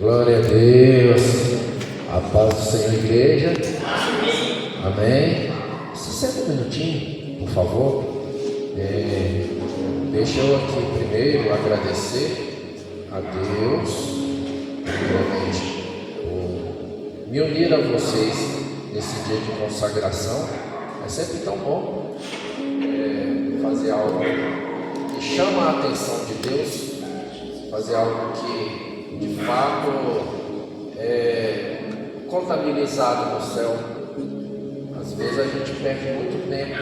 Glória a Deus. A paz do Senhor, igreja. Amém. Se senta um minutinho, por favor. Deixa eu aqui primeiro agradecer a Deus, primeiramente, por me unir a vocês nesse dia de consagração. É sempre tão bom fazer algo que chama a atenção de Deus, fazer algo que de fato é contabilizado no céu. Às vezes a gente perde muito tempo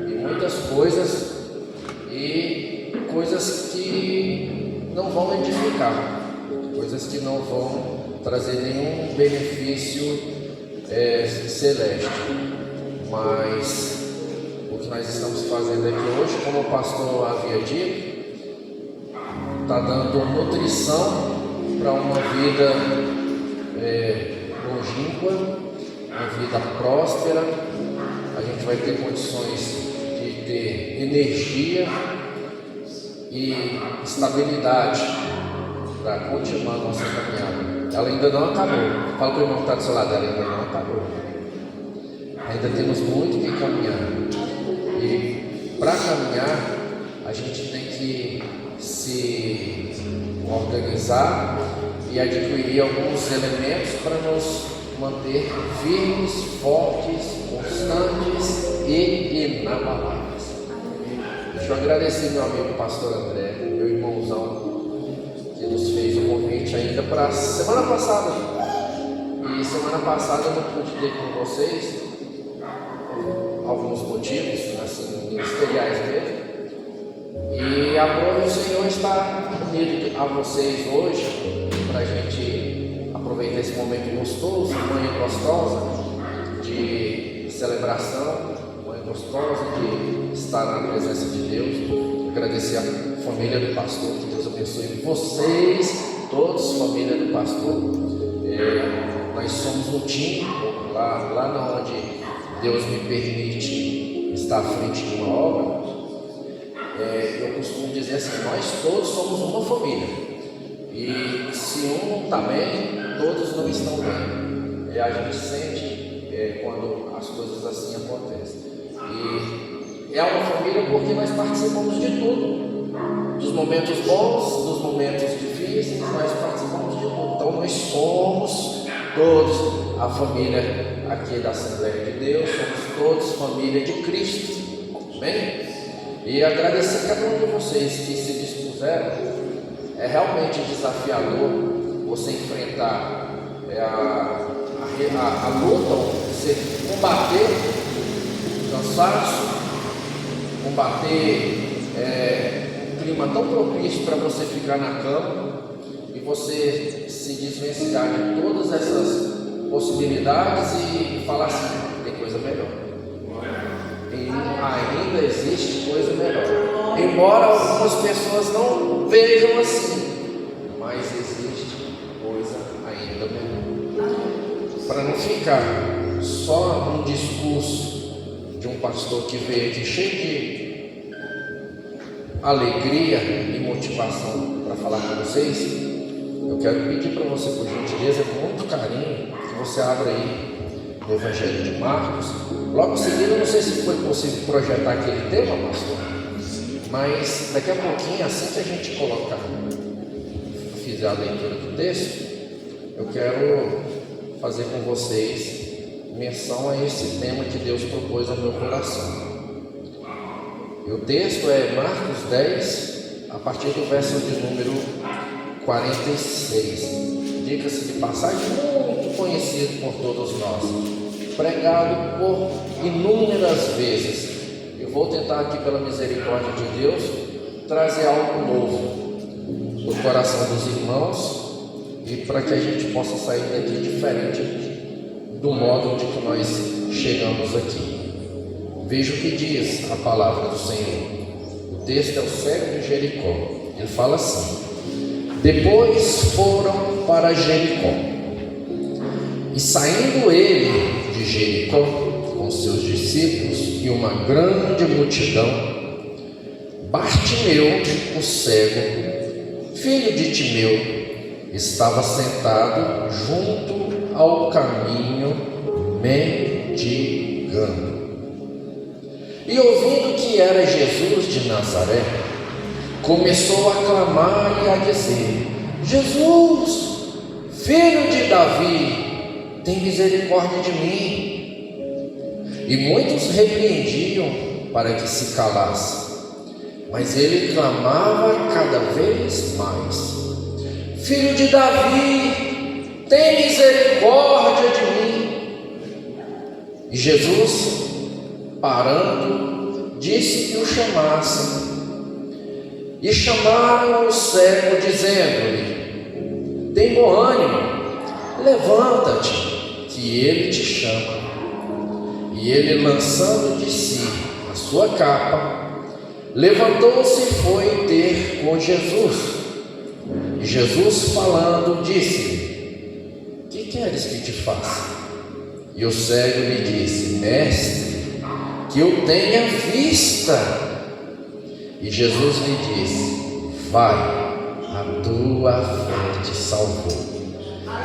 e muitas coisas, e coisas que não vão edificar, coisas que não vão trazer nenhum benefício celeste. Mas o que nós estamos fazendo aqui hoje, como o pastor havia dito, está dando nutrição para uma vida longínqua, uma vida próspera. A gente vai ter condições de ter energia e estabilidade para continuar a nossa caminhada. Ela ainda não acabou. Fala para o irmão que está do seu lado, ela ainda não acabou. Ainda temos muito que caminhar. E para caminhar, a gente tem que se organizar e adquirir alguns elementos para nos manter firmes, fortes, constantes e inabaláveis. Deixa eu agradecer meu amigo pastor André, meu irmãozão, que nos fez o convite ainda para semana passada. E semana passada eu não pude ter com vocês, por alguns motivos, assim, ministeriais mesmo. E a glória do Senhor está unido a vocês hoje, para a gente aproveitar esse momento gostoso, manhã gostosa de celebração, manhã gostosa de estar na presença de Deus. Agradecer a família do pastor, que Deus abençoe vocês, todos, família do pastor. Nós somos um time, lá onde Deus me permite estar à frente de uma obra. Eu costumo dizer assim: nós todos somos uma família, e se um não está bem, todos não estão bem. A gente sente quando as coisas assim acontecem. E é uma família porque nós participamos de tudo, dos momentos bons, dos momentos difíceis, nós participamos de tudo. Então nós somos todos a família aqui da Assembleia de Deus, somos todos família de Cristo. Amém? E agradecer a cada um de vocês que se dispuseram. É realmente desafiador você enfrentar a luta, você combater o cansaço, combater um clima tão propício para você ficar na cama e você se desvencilhar de todas essas possibilidades e falar assim: tem coisa melhor. Ainda existe coisa melhor. Embora algumas pessoas não vejam assim, mas existe coisa ainda melhor. Para não ficar só um discurso de um pastor que veio aqui cheio de alegria e motivação para falar com vocês, eu quero pedir para você, por gentileza, com muito carinho, que você abra aí no Evangelho de Marcos. Logo em seguida, não sei se foi possível projetar aquele tema, pastor, mas daqui a pouquinho, assim que a gente fizer a leitura do texto, eu quero fazer com vocês menção a esse tema que Deus propôs ao meu coração. E o texto é Marcos 10, a partir do verso de número 46. Diga-se de passagem, muito conhecido por todos nós, pregado por inúmeras vezes. Eu vou tentar aqui, pela misericórdia de Deus, trazer algo novo no coração dos irmãos, e para que a gente possa sair daqui diferente do modo de que nós chegamos aqui. Veja o que diz a palavra do Senhor. O texto é o cego de Jericó. Ele fala assim: depois foram para Jericó, e saindo ele de Jericó com seus discípulos e uma grande multidão, Bartimeu, o cego, filho de Timeu, estava sentado junto ao caminho, mendigando. E ouvindo que era Jesus de Nazaré, começou a clamar e a dizer: Jesus, filho de Davi, tem misericórdia de mim. E muitos repreendiam para que se calasse, mas ele clamava cada vez mais: Filho de Davi, tem misericórdia de mim. E Jesus, parando, disse que o chamassem. E chamaram o cego, dizendo-lhe: tem bom ânimo, levanta-te, que ele te chama. E ele, lançando de si a sua capa, levantou-se e foi ter com Jesus. E Jesus, falando, disse-lhe: que queres que te faça? E o cego lhe disse: Mestre, que eu tenha vista. E Jesus lhe disse: vai, a tua fé te salvou.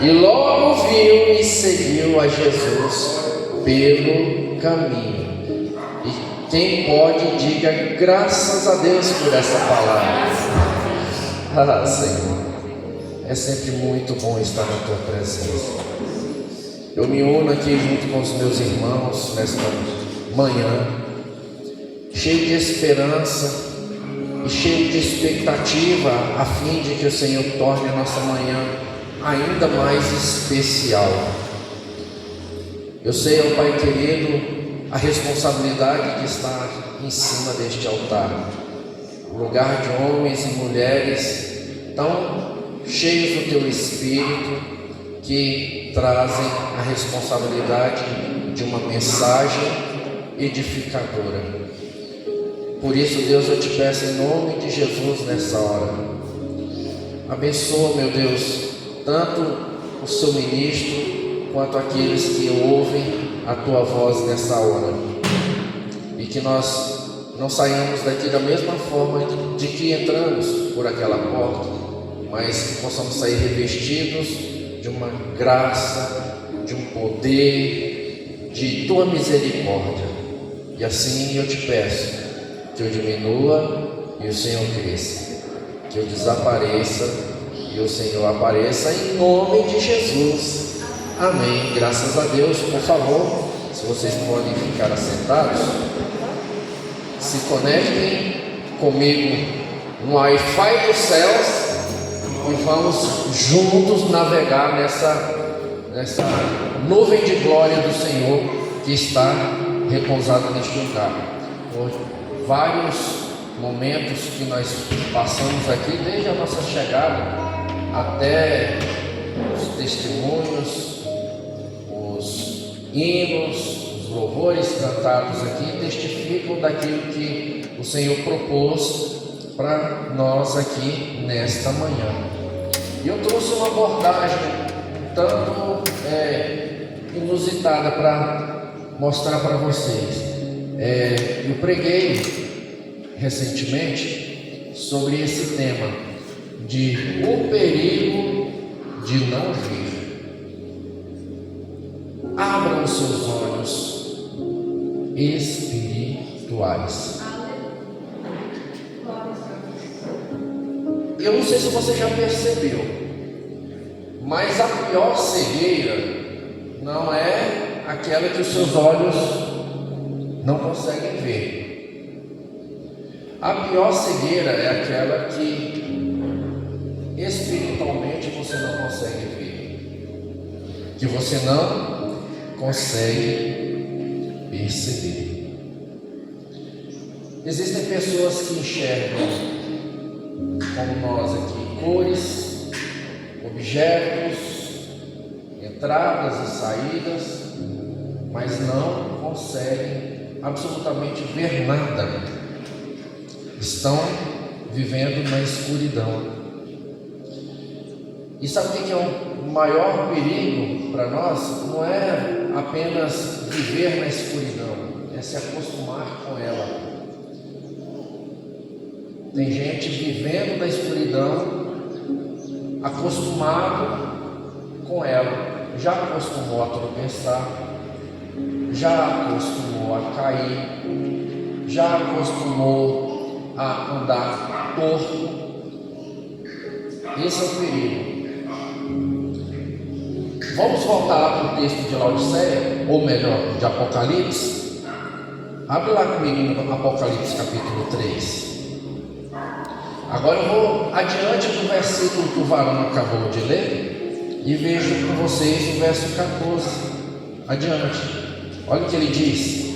E logo viu e seguiu a Jesus pelo caminho. E quem pode, diga graças a Deus por essa palavra. Ah, Senhor, é sempre muito bom estar na tua presença. Eu me uno aqui junto com os meus irmãos nesta manhã, cheio de esperança e cheio de expectativa, a fim de que o Senhor torne a nossa manhã ainda mais especial. Eu sei, ó Pai querido, a responsabilidade que está em cima deste altar, lugar de homens e mulheres tão cheios do Teu Espírito, que trazem a responsabilidade de uma mensagem edificadora. Por isso, Deus, eu te peço em nome de Jesus nessa hora, abençoa, meu Deus, tanto o seu ministro quanto aqueles que ouvem a tua voz nessa hora, e que nós não saiamos daqui da mesma forma de que entramos por aquela porta, mas que possamos sair revestidos de uma graça, de um poder, de tua misericórdia. E assim eu te peço que eu diminua e o Senhor cresça, que eu desapareça e o Senhor apareça, em nome de Jesus. Amém. Graças a Deus. Por favor, se vocês podem ficar assentados, se conectem comigo no Wi-Fi dos céus e vamos juntos navegar nessa nuvem de glória do Senhor que está repousada neste lugar. Por vários momentos que nós passamos aqui, desde a nossa chegada até os testemunhos, os hinos, os louvores cantados aqui testificam daquilo que o Senhor propôs para nós aqui nesta manhã. E eu trouxe uma abordagem tanto inusitada para mostrar para vocês. Eu preguei recentemente sobre esse tema de o perigo de não vir. Abram os seus olhos espirituais. Eu não sei se você já percebeu, mas a pior cegueira não é aquela que os seus olhos não conseguem ver. A pior cegueira é aquela que espiritualmente você não consegue ver, que você não consegue perceber. Existem pessoas que enxergam, como nós aqui, cores, objetos, entradas e saídas, mas não conseguem absolutamente ver nada. Estão vivendo na escuridão. E sabe o que é o maior perigo para nós? Não é apenas viver na escuridão, é se acostumar com ela. Tem gente vivendo na escuridão acostumado com ela, já acostumou a tropeçar, já acostumou a cair, já acostumou a andar torto. Esse é o perigo. Vamos voltar lá para o texto de Laodiceia, ou melhor, de Apocalipse. Abre lá comigo no Apocalipse capítulo 3. Agora eu vou adiante do versículo que o varão acabou de ler e vejo com vocês o verso 14. Adiante. Olha o que ele diz.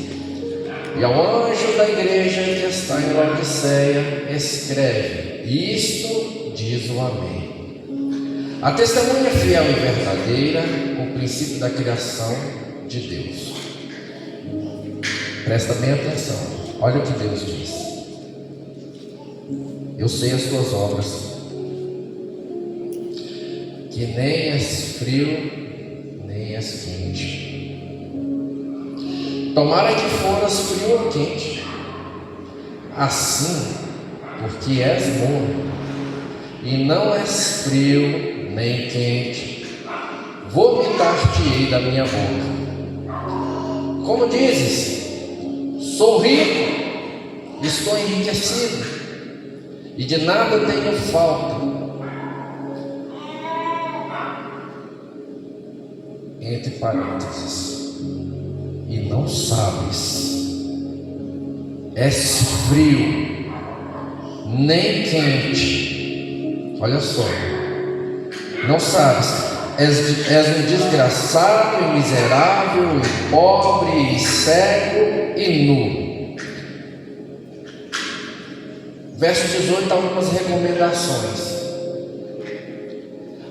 E ao anjo da igreja que está em Laodiceia escreve: isto diz o Amém. A testemunha fiel e verdadeira, o princípio da criação de Deus. Presta bem atenção. Olha o que Deus diz. Eu sei as tuas obras, que nem és frio, nem és quente. Tomara que foras frio ou quente, assim, porque és morno, e não és frio, nem quente, vomitar-te-ei da minha boca. Como dizes, sou rico, estou enriquecido, e de nada tenho falta. Entre parênteses, e não sabes, és frio, nem quente. Olha só, não sabes, és um desgraçado e miserável, e pobre, e cego, e nu. Verso 18, algumas recomendações.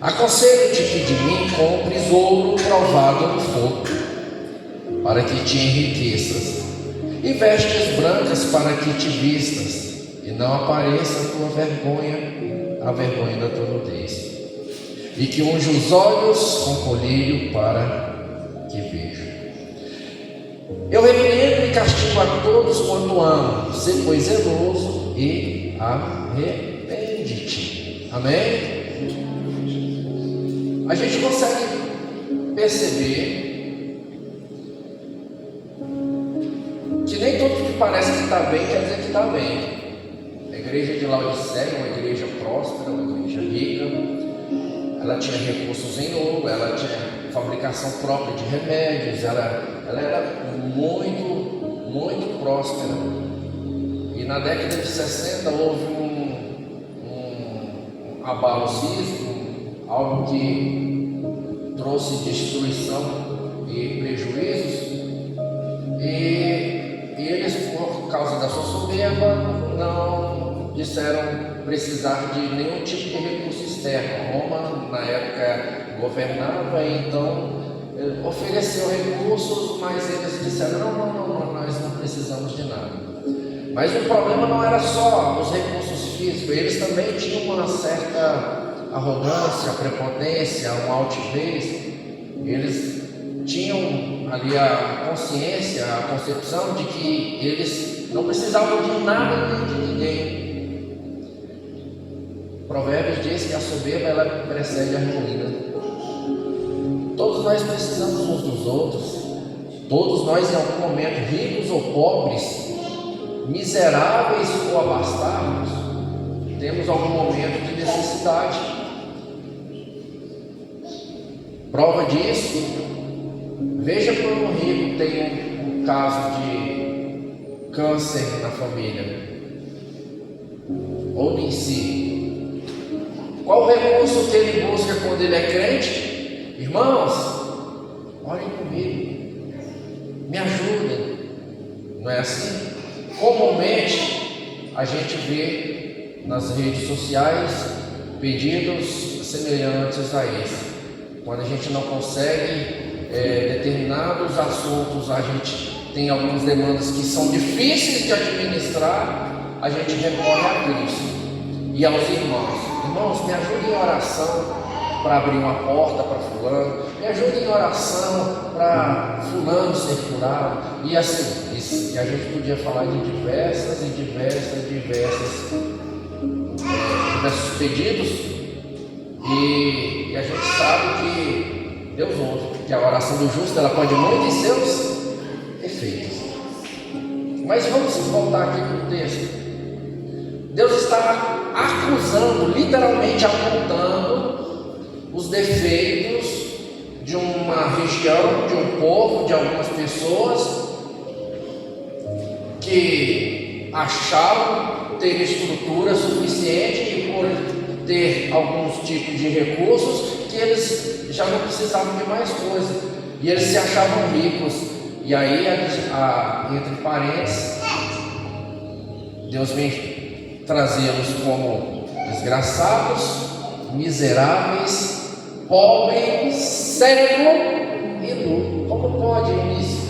Aconselho-te que de mim compres ouro provado no fogo, para que te enriqueças, e vestes brancas para que te vistas, e não apareça a tua vergonha, a vergonha da tua nudez, e que unja os olhos com colírio para que veja. Eu repreendo e castigo a todos quanto amo. Sê, pois, zeloso e arrepende-te. Amém? A gente consegue perceber que nem tudo que parece que está bem quer dizer que está bem. A igreja de Laodiceia é uma igreja próspera, uma igreja rica. Ela tinha recursos em ouro, ela tinha fabricação própria de remédios, ela era muito próspera. E na década de 60 houve um abalo sísmico, algo que trouxe destruição e prejuízos, e eles, por causa da sua soberba, não disseram precisar de nenhum tipo de recurso externo. Roma, na época, governava, então ofereceu recursos, mas eles disseram: não, nós não precisamos de nada. Mas o problema não era só os recursos físicos, eles também tinham uma certa arrogância, prepotência, uma altivez. Eles tinham ali a consciência, a concepção de que eles não precisavam de nada nem de ninguém. Provérbios diz que a soberba ela precede a ruína. Todos nós precisamos uns dos outros. Todos nós, em algum momento, ricos ou pobres, miseráveis ou abastados, temos algum momento de necessidade. Prova disso, veja quando um rico tem um caso de câncer na família, ou em si. Qual o recurso que ele busca quando ele é crente? Irmãos, orem comigo, me ajudem. Não é assim? Comumente a gente vê nas redes sociais pedidos semelhantes a esse. Quando a gente não consegue determinados assuntos, a gente tem algumas demandas que são difíceis de administrar, a gente recorre a Cristo e aos irmãos. Irmãos, me ajudem em oração para abrir uma porta para fulano, me ajudem em oração para fulano ser curado, e assim, e a gente podia falar de diversos pedidos, E a gente sabe que Deus ouve, que a oração do justo ela pode muito em seus efeitos. Mas vamos voltar aqui para o texto. Deus está acusando, literalmente apontando os defeitos de uma região, de um povo, de algumas pessoas que achavam ter estrutura suficiente e por ter alguns tipos de recursos que eles já não precisavam de mais coisa e eles se achavam ricos. E aí, entre parênteses, Deus vem trazê-los como desgraçados, miseráveis, pobres, cego e nu. Como pode isso?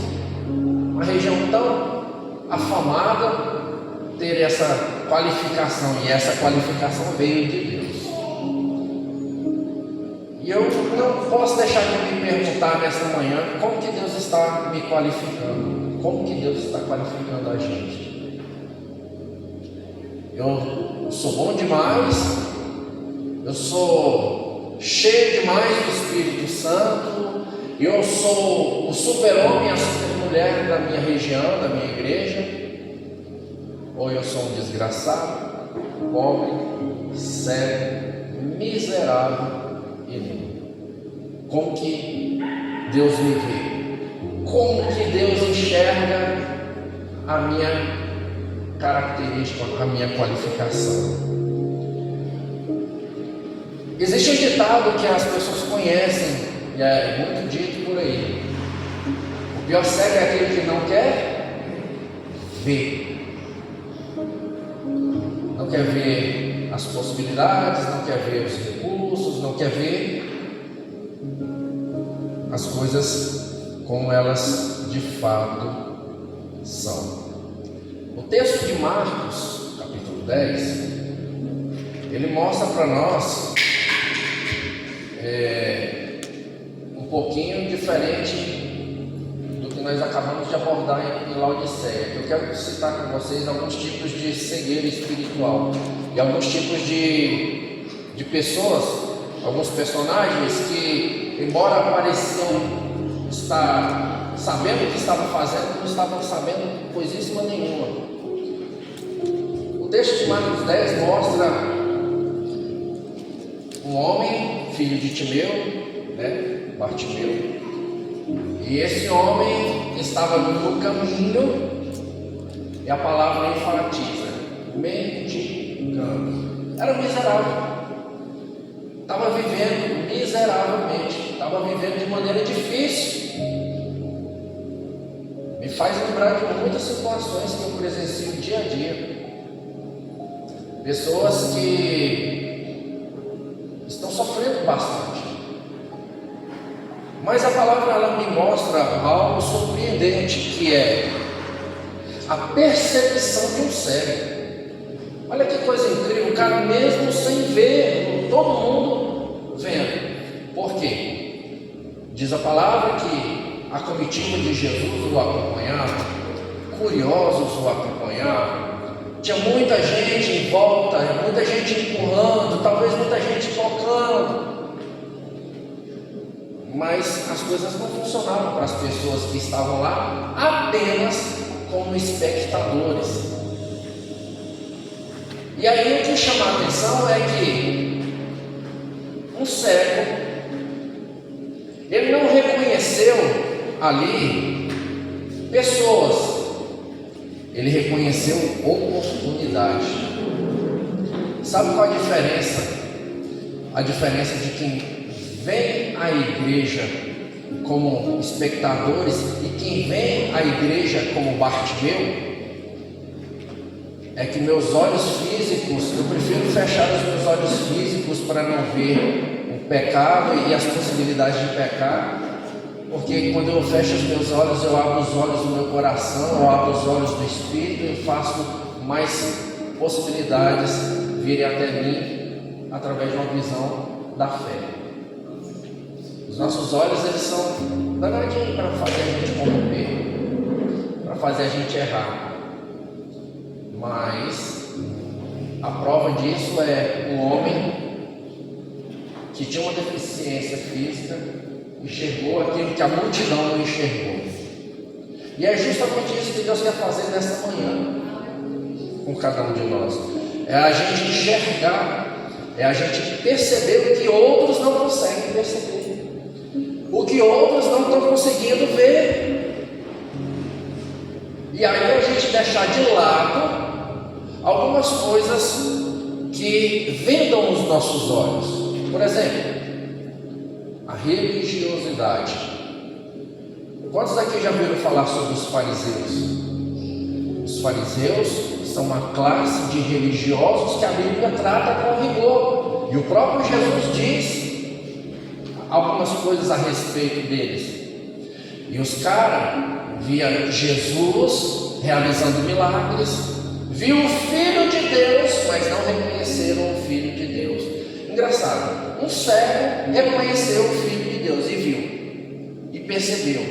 Uma região tão afamada ter essa qualificação, e essa qualificação veio de Deus. E eu não posso deixar de me perguntar nesta manhã como que Deus está me qualificando, como que Deus está qualificando a gente. Eu sou bom demais, eu sou cheio demais do Espírito Santo, eu sou o super-homem, a super-mulher da minha região, da minha igreja, ou eu sou um desgraçado, pobre, cego, miserável e nu. Como que Deus me vê? Como que Deus enxerga a minha característica, a minha qualificação? Existe um ditado que as pessoas conhecem e é muito dito por aí: o pior cego é aquele que não quer ver, não quer ver as possibilidades, não quer ver os recursos, não quer ver as coisas como elas de fato são. O texto de Marcos, capítulo 10, ele mostra para nós um pouquinho diferente do que nós acabamos de abordar em Laodiceia. Eu quero citar com vocês alguns tipos de cegueira espiritual e alguns tipos de pessoas, alguns personagens que, embora pareciam estar sabendo o que estavam fazendo, não estavam sabendo coisíssima nenhuma. O texto de Marcos 10 mostra um homem, filho de Timeu, Bartimeu, e esse homem estava no caminho, e a palavra enfatiza, mendigando. Era miserável, estava vivendo miseravelmente, estava vivendo de maneira difícil. Me faz lembrar de muitas situações que eu presencio dia a dia. Pessoas que estão sofrendo bastante. Mas a palavra ela me mostra algo surpreendente, que é a percepção de um cego. Olha que coisa incrível, o cara mesmo sem ver, todo mundo vendo. Por quê? Diz a palavra que a comitiva de Jesus o acompanhava, curiosos o acompanhavam, tinha muita gente em volta, muita gente empurrando, talvez muita gente tocando, mas as coisas não funcionavam para as pessoas que estavam lá apenas como espectadores. E aí o que chama a atenção é que um cego, ele não reconheceu ali pessoas, ele reconheceu oportunidade. Sabe qual a diferença? A diferença de quem vem à igreja como espectadores e quem vem à igreja como Bartimeu é que meus olhos físicos, eu prefiro fechar os meus olhos físicos para não ver o pecado e as possibilidades de pecar, porque quando eu fecho os meus olhos, eu abro os olhos do meu coração, eu abro os olhos do Espírito e faço mais possibilidades virem até mim através de uma visão da fé. Os nossos olhos, eles são danadinhos para fazer a gente corromper, para fazer a gente errar. Mas a prova disso é um homem que tinha uma deficiência física, enxergou aquilo que a multidão não enxergou. E é justamente isso que Deus quer fazer nesta manhã com cada um de nós. É a gente enxergar, é a gente perceber o que outros não conseguem perceber, o que outros não estão conseguindo ver. E aí a gente deixar de lado algumas coisas que vendam os nossos olhos. Por exemplo, a religiosidade. Quantos aqui já viram falar sobre os fariseus? Os fariseus são uma classe de religiosos que a Bíblia trata com rigor. E o próprio Jesus diz algumas coisas a respeito deles. E os caras via Jesus realizando milagres, viu o Filho de Deus, mas não reconheceram o Filho de Deus. Engraçado, um cego reconheceu o Filho de Deus e viu, e percebeu,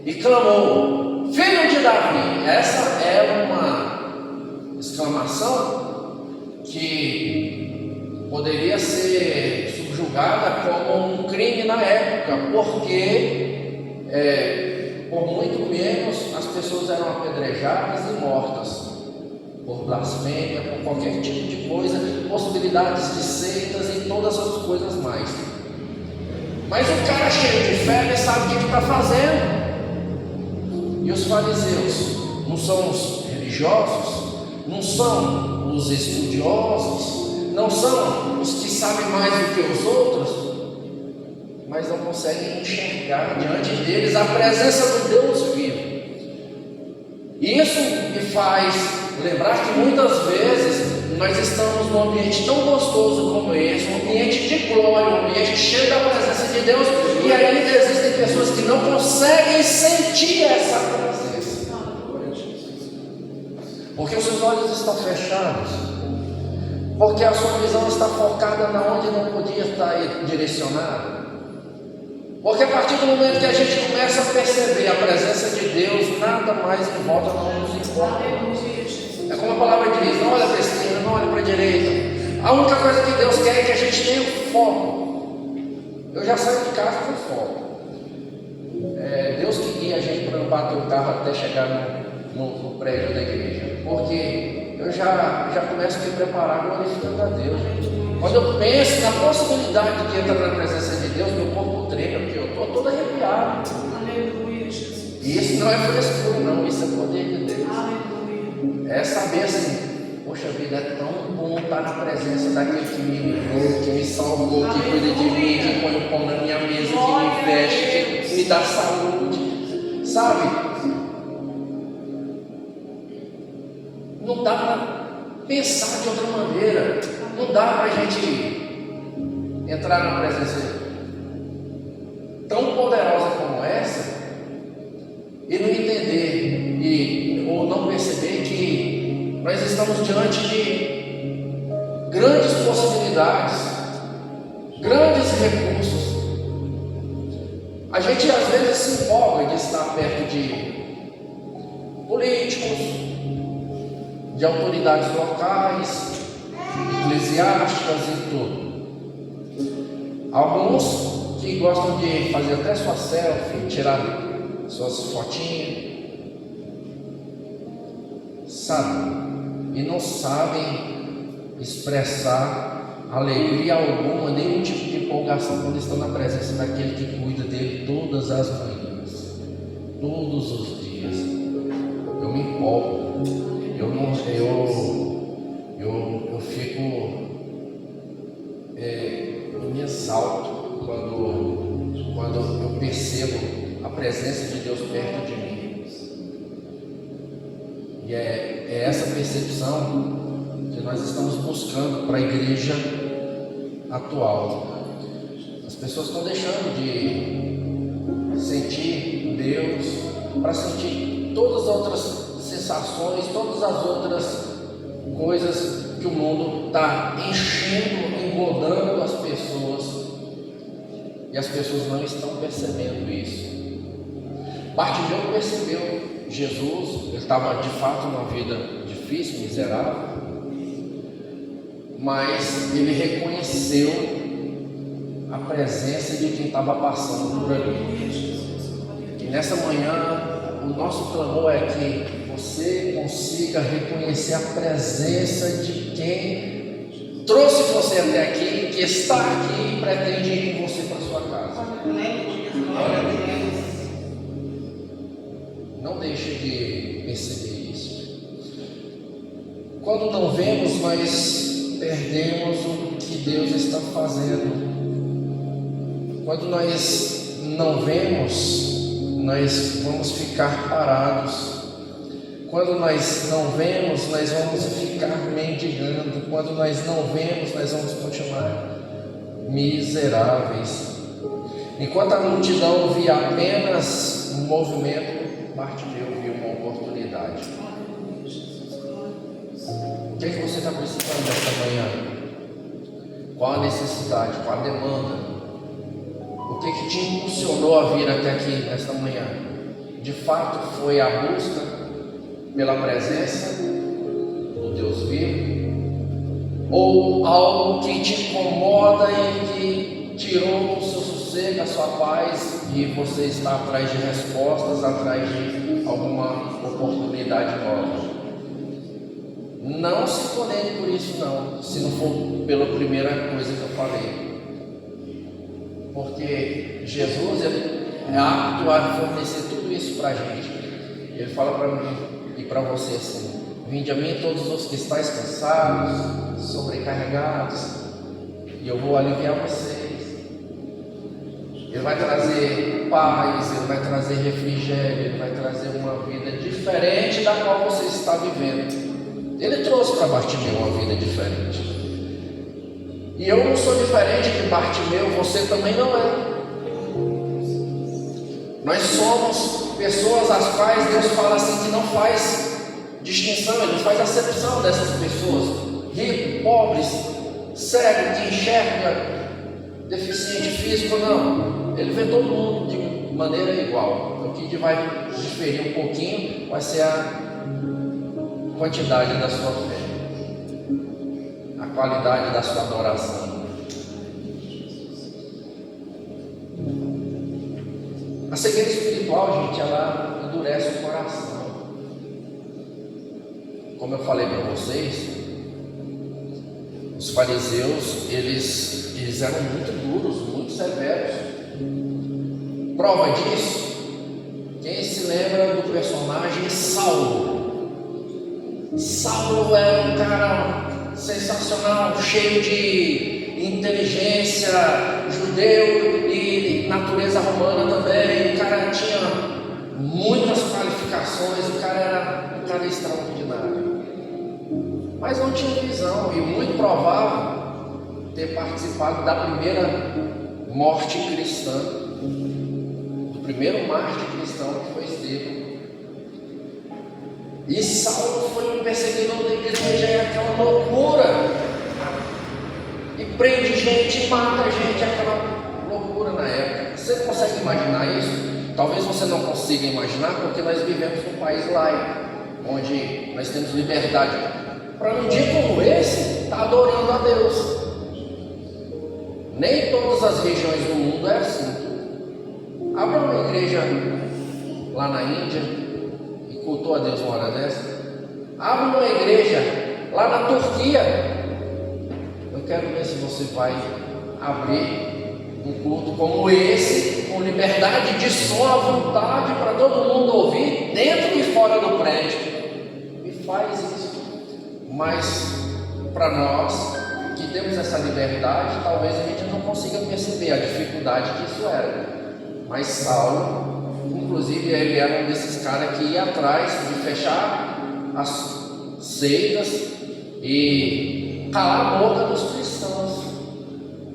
e clamou: Filho de Davi. Essa é uma exclamação que poderia ser subjugada como um crime na época, porque por muito menos as pessoas eram apedrejadas e mortas por blasfêmia, por qualquer tipo de coisa, possibilidades de seitas e todas as coisas mais. Mas o cara cheio de fé, ele sabe o que está fazendo. E os fariseus não são os religiosos, não são os estudiosos, não são os que sabem mais do que os outros, mas não conseguem enxergar diante deles a presença do Deus vivo. E isso me faz lembrar que muitas vezes nós estamos num ambiente tão gostoso como esse, um ambiente de glória, um ambiente cheio da presença de Deus, e ainda existem pessoas que não conseguem sentir essa presença, porque os seus olhos estão fechados, porque a sua visão está focada na onde não podia estar direcionada. Porque a partir do momento que a gente começa a perceber a presença de Deus, nada mais em volta não nos importa. É como a palavra diz: não olha para a esquerda, não olha para a direita. A única coisa que Deus quer é que a gente tenha foco. Eu já saio de casa com foco. Deus que guia a gente para não bater o carro até chegar no prédio da igreja. Porque eu já começo a me preparar glorificando a Deus. Quando eu penso na possibilidade de entrar na presença de Deus, meu corpo treme, porque eu estou todo arrepiado. Aleluia, Jesus. E isso não é frescura, não, isso é poder de Deus. Aleluia. É saber assim: poxa vida, é tão bom estar na presença daquele que me livrou, que me salvou, que cuida de mim, que põe o pão na minha mesa, que me veste, que me dá saúde. Sabe? Não dá para pensar de outra maneira. Não dá para a gente entrar na presença tão poderosa como essa e não entender ou não perceber que nós estamos diante de grandes possibilidades, grandes recursos. A gente às vezes se empolga de estar perto de políticos, de autoridades locais, eclesiásticas e tudo. Alguns que gostam de fazer até sua selfie, tirar suas fotinhas, sabe? E não sabem expressar alegria alguma, nenhum tipo de empolgação quando estão na presença daquele que cuida dele todas as manhãs, todos os dias. Eu me empolgo, eu fico, eu me exalto quando eu percebo a presença de Deus perto de mim. E é essa percepção que nós estamos buscando para a igreja atual. As pessoas estão deixando de sentir Deus para sentir todas as outras sensações, todas as outras coisas que o mundo está enchendo, engordando as pessoas, e as pessoas não estão percebendo isso. Bartimeu percebeu Jesus, ele estava de fato numa vida difícil, miserável, mas ele reconheceu a presença de quem estava passando por ali. E nessa manhã, o nosso clamor é que você consiga reconhecer a presença de quem trouxe você até aqui, que está aqui e pretende ir com você para sua casa. Não deixe de perceber isso. Quando não vemos, nós perdemos o que Deus está fazendo. Quando nós não vemos, nós vamos ficar parados. Quando nós não vemos, nós vamos ficar mendigando. Quando nós não vemos, nós vamos continuar miseráveis. Enquanto a multidão via apenas um movimento, Bartimeu viu uma oportunidade. O que é que você está precisando esta manhã? Qual a necessidade? Qual a demanda? O que é que te impulsionou a vir até aqui nesta manhã? De fato foi a busca pela presença do Deus vivo? Ou algo que te incomoda e que tirou o seu sossego, a sua paz, e você está atrás de respostas, atrás de alguma oportunidade nova? Não se condene por isso não, se não for pela primeira coisa que eu falei. Porque Jesus é apto a fornecer tudo isso para a gente. Ele fala para mim e para você assim: vinde a mim todos os que estáis cansados, sobrecarregados, e eu vou aliviar vocês. Ele vai trazer paz, ele vai trazer refrigério, ele vai trazer uma vida diferente da qual você está vivendo. Ele trouxe para Bartimeu uma vida diferente. E eu não sou diferente de Bartimeu, você também não é. Nós somos pessoas às quais Deus fala assim que não faz distinção, Ele não faz acepção dessas pessoas. Rico, pobres, cego, que enxerga, deficiente físico, não. Ele vê todo mundo de maneira igual. O que vai diferir um pouquinho vai ser a quantidade da sua fé, a qualidade da sua adoração. A cegueira espiritual, gente, ela endurece o coração. Como eu falei para vocês, os fariseus, eles eram muito duros, muito severos. Prova disso, quem se lembra do personagem Saulo? Saulo era um cara sensacional, cheio de inteligência, judeu e natureza romana também. O cara tinha muitas qualificações, o cara era um cara extraordinário, mas não tinha visão, e muito provável ter participado da primeira morte cristã, do primeiro mártir cristão, que foi Estevão. E Saulo foi um perseguidor da igreja, é aquela loucura, e prende gente, mata gente, aquela loucura na época. Você consegue imaginar isso? Talvez você não consiga imaginar, porque nós vivemos num país laico, onde nós temos liberdade. Para um dia como esse, está adorando a Deus. Nem todas as regiões do mundo é assim. Abra uma igreja lá na Índia e cultou a Deus uma hora dessa. Abra uma igreja lá na Turquia. Eu quero ver se você vai abrir um culto como esse, com liberdade de som à vontade para todo mundo ouvir, dentro e fora do prédio. E faz isso. Mas para nós que temos essa liberdade, talvez a gente não consiga perceber a dificuldade que isso era. Mas Saulo, inclusive, ele era um desses caras que ia atrás de fechar as seitas e calar a boca dos cristãos,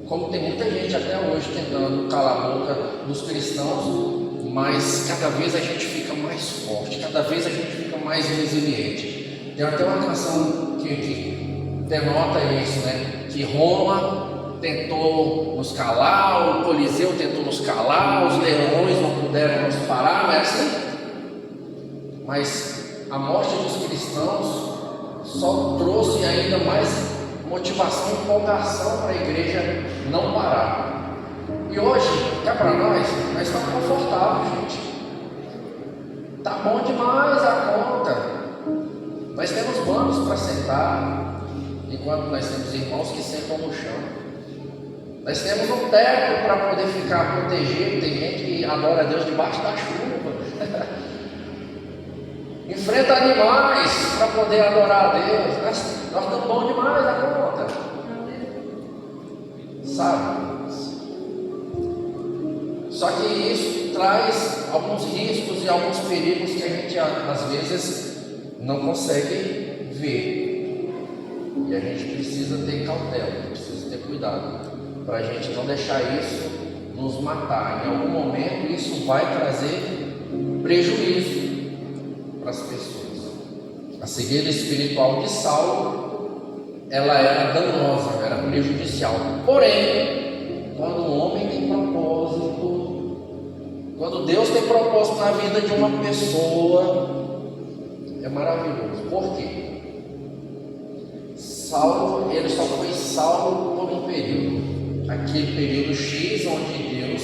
como tem muita gente até hoje tentando calar a boca dos cristãos, mas cada vez a gente fica mais forte, cada vez a gente fica mais resiliente. Tem até uma canção que denota isso, né? Que Roma tentou nos calar, o Coliseu tentou nos calar, os leões não puderam nos parar, não é assim? Mas a morte dos cristãos só trouxe ainda mais motivação e empolgação para a igreja não parar. E hoje, cá para nós estamos confortáveis, gente. Tá bom demais a conta. Nós temos bancos para sentar, enquanto nós temos irmãos que sentam no chão. Nós temos um teto para poder ficar protegido. Tem gente que adora a Deus debaixo da chuva. Enfrenta animais para poder adorar a Deus. Nós estamos bom demais a conta. Sabe? Só que isso traz alguns riscos e alguns perigos que a gente às vezes não consegue ver. E a gente precisa ter cautela, precisa ter cuidado, para a gente não deixar isso nos matar. Em algum momento isso vai trazer prejuízo para as pessoas. A cegueira espiritual de Saulo, ela era danosa, era prejudicial. Porém, quando o homem tem propósito, quando Deus tem propósito na vida de uma pessoa, é maravilhoso. Por quê? Saulo, ele só foi salvo por um período, aquele período X, onde Deus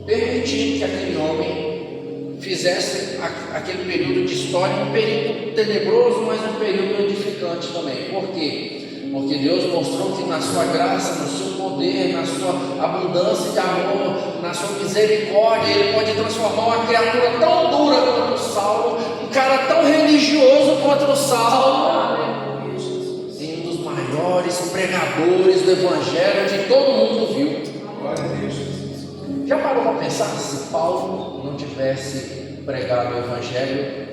permitiu que aquele homem fizesse aquele período de história, um período tenebroso, mas um período edificante também. Por quê? Porque Deus mostrou que na sua graça, no seu poder, na sua abundância de amor, na sua misericórdia, Ele pode transformar uma criatura tão dura quanto Saulo, um cara tão religioso quanto Saulo, em um dos maiores pregadores do Evangelho que todo mundo viu. Já parou para pensar se Paulo não tivesse pregado o Evangelho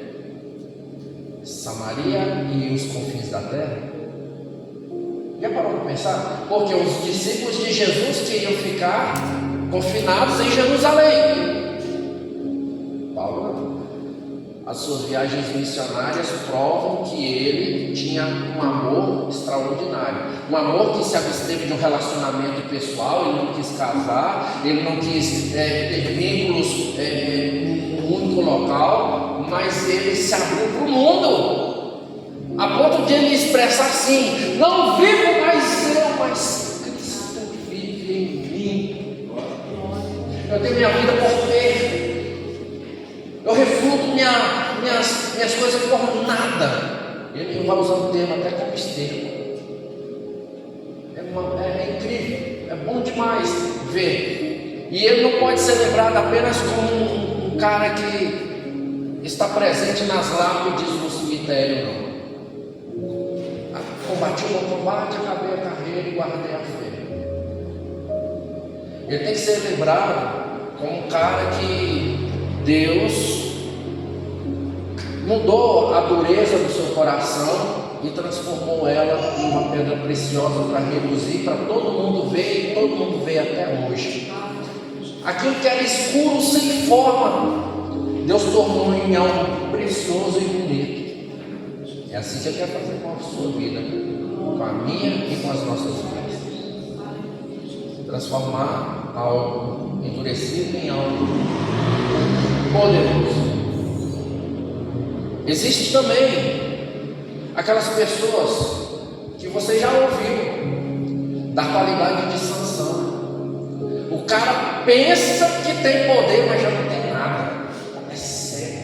Samaria e os confins da terra? Já parou para pensar? Porque os discípulos de Jesus queriam ficar confinados em Jerusalém. Paulo não. As suas viagens missionárias provam que ele tinha um amor extraordinário. Um amor que se absteve de um relacionamento pessoal, ele não quis casar, ele não quis ter vínculos em um único local, mas ele se abriu para o mundo. A ponto de ele expressar assim: não vivo mais eu, mas Cristo vive em mim. Eu tenho minha vida por fé. Eu refuto minhas coisas por nada. Ele vai usar o termo até como esterco. É incrível, é bom demais ver. E ele não pode ser lembrado apenas como um cara que está presente nas lápides do cemitério, não. Combati o bom combate, acabei a carreira e guardei a fé. Ele tem que ser lembrado como um cara que Deus mudou a dureza do seu coração e transformou ela em uma pedra preciosa para reluzir, para todo mundo ver, e todo mundo vê até hoje. Aquilo que era escuro, sem forma, Deus tornou em algo precioso e bonito. É assim que Ele quer fazer com a sua vida, com a minha e com as nossas vidas. Transformar algo endurecido em algo poderoso. Existe também aquelas pessoas que você já ouviu da qualidade de Sansão. O cara pensa que tem poder, mas já não tem nada. É sério.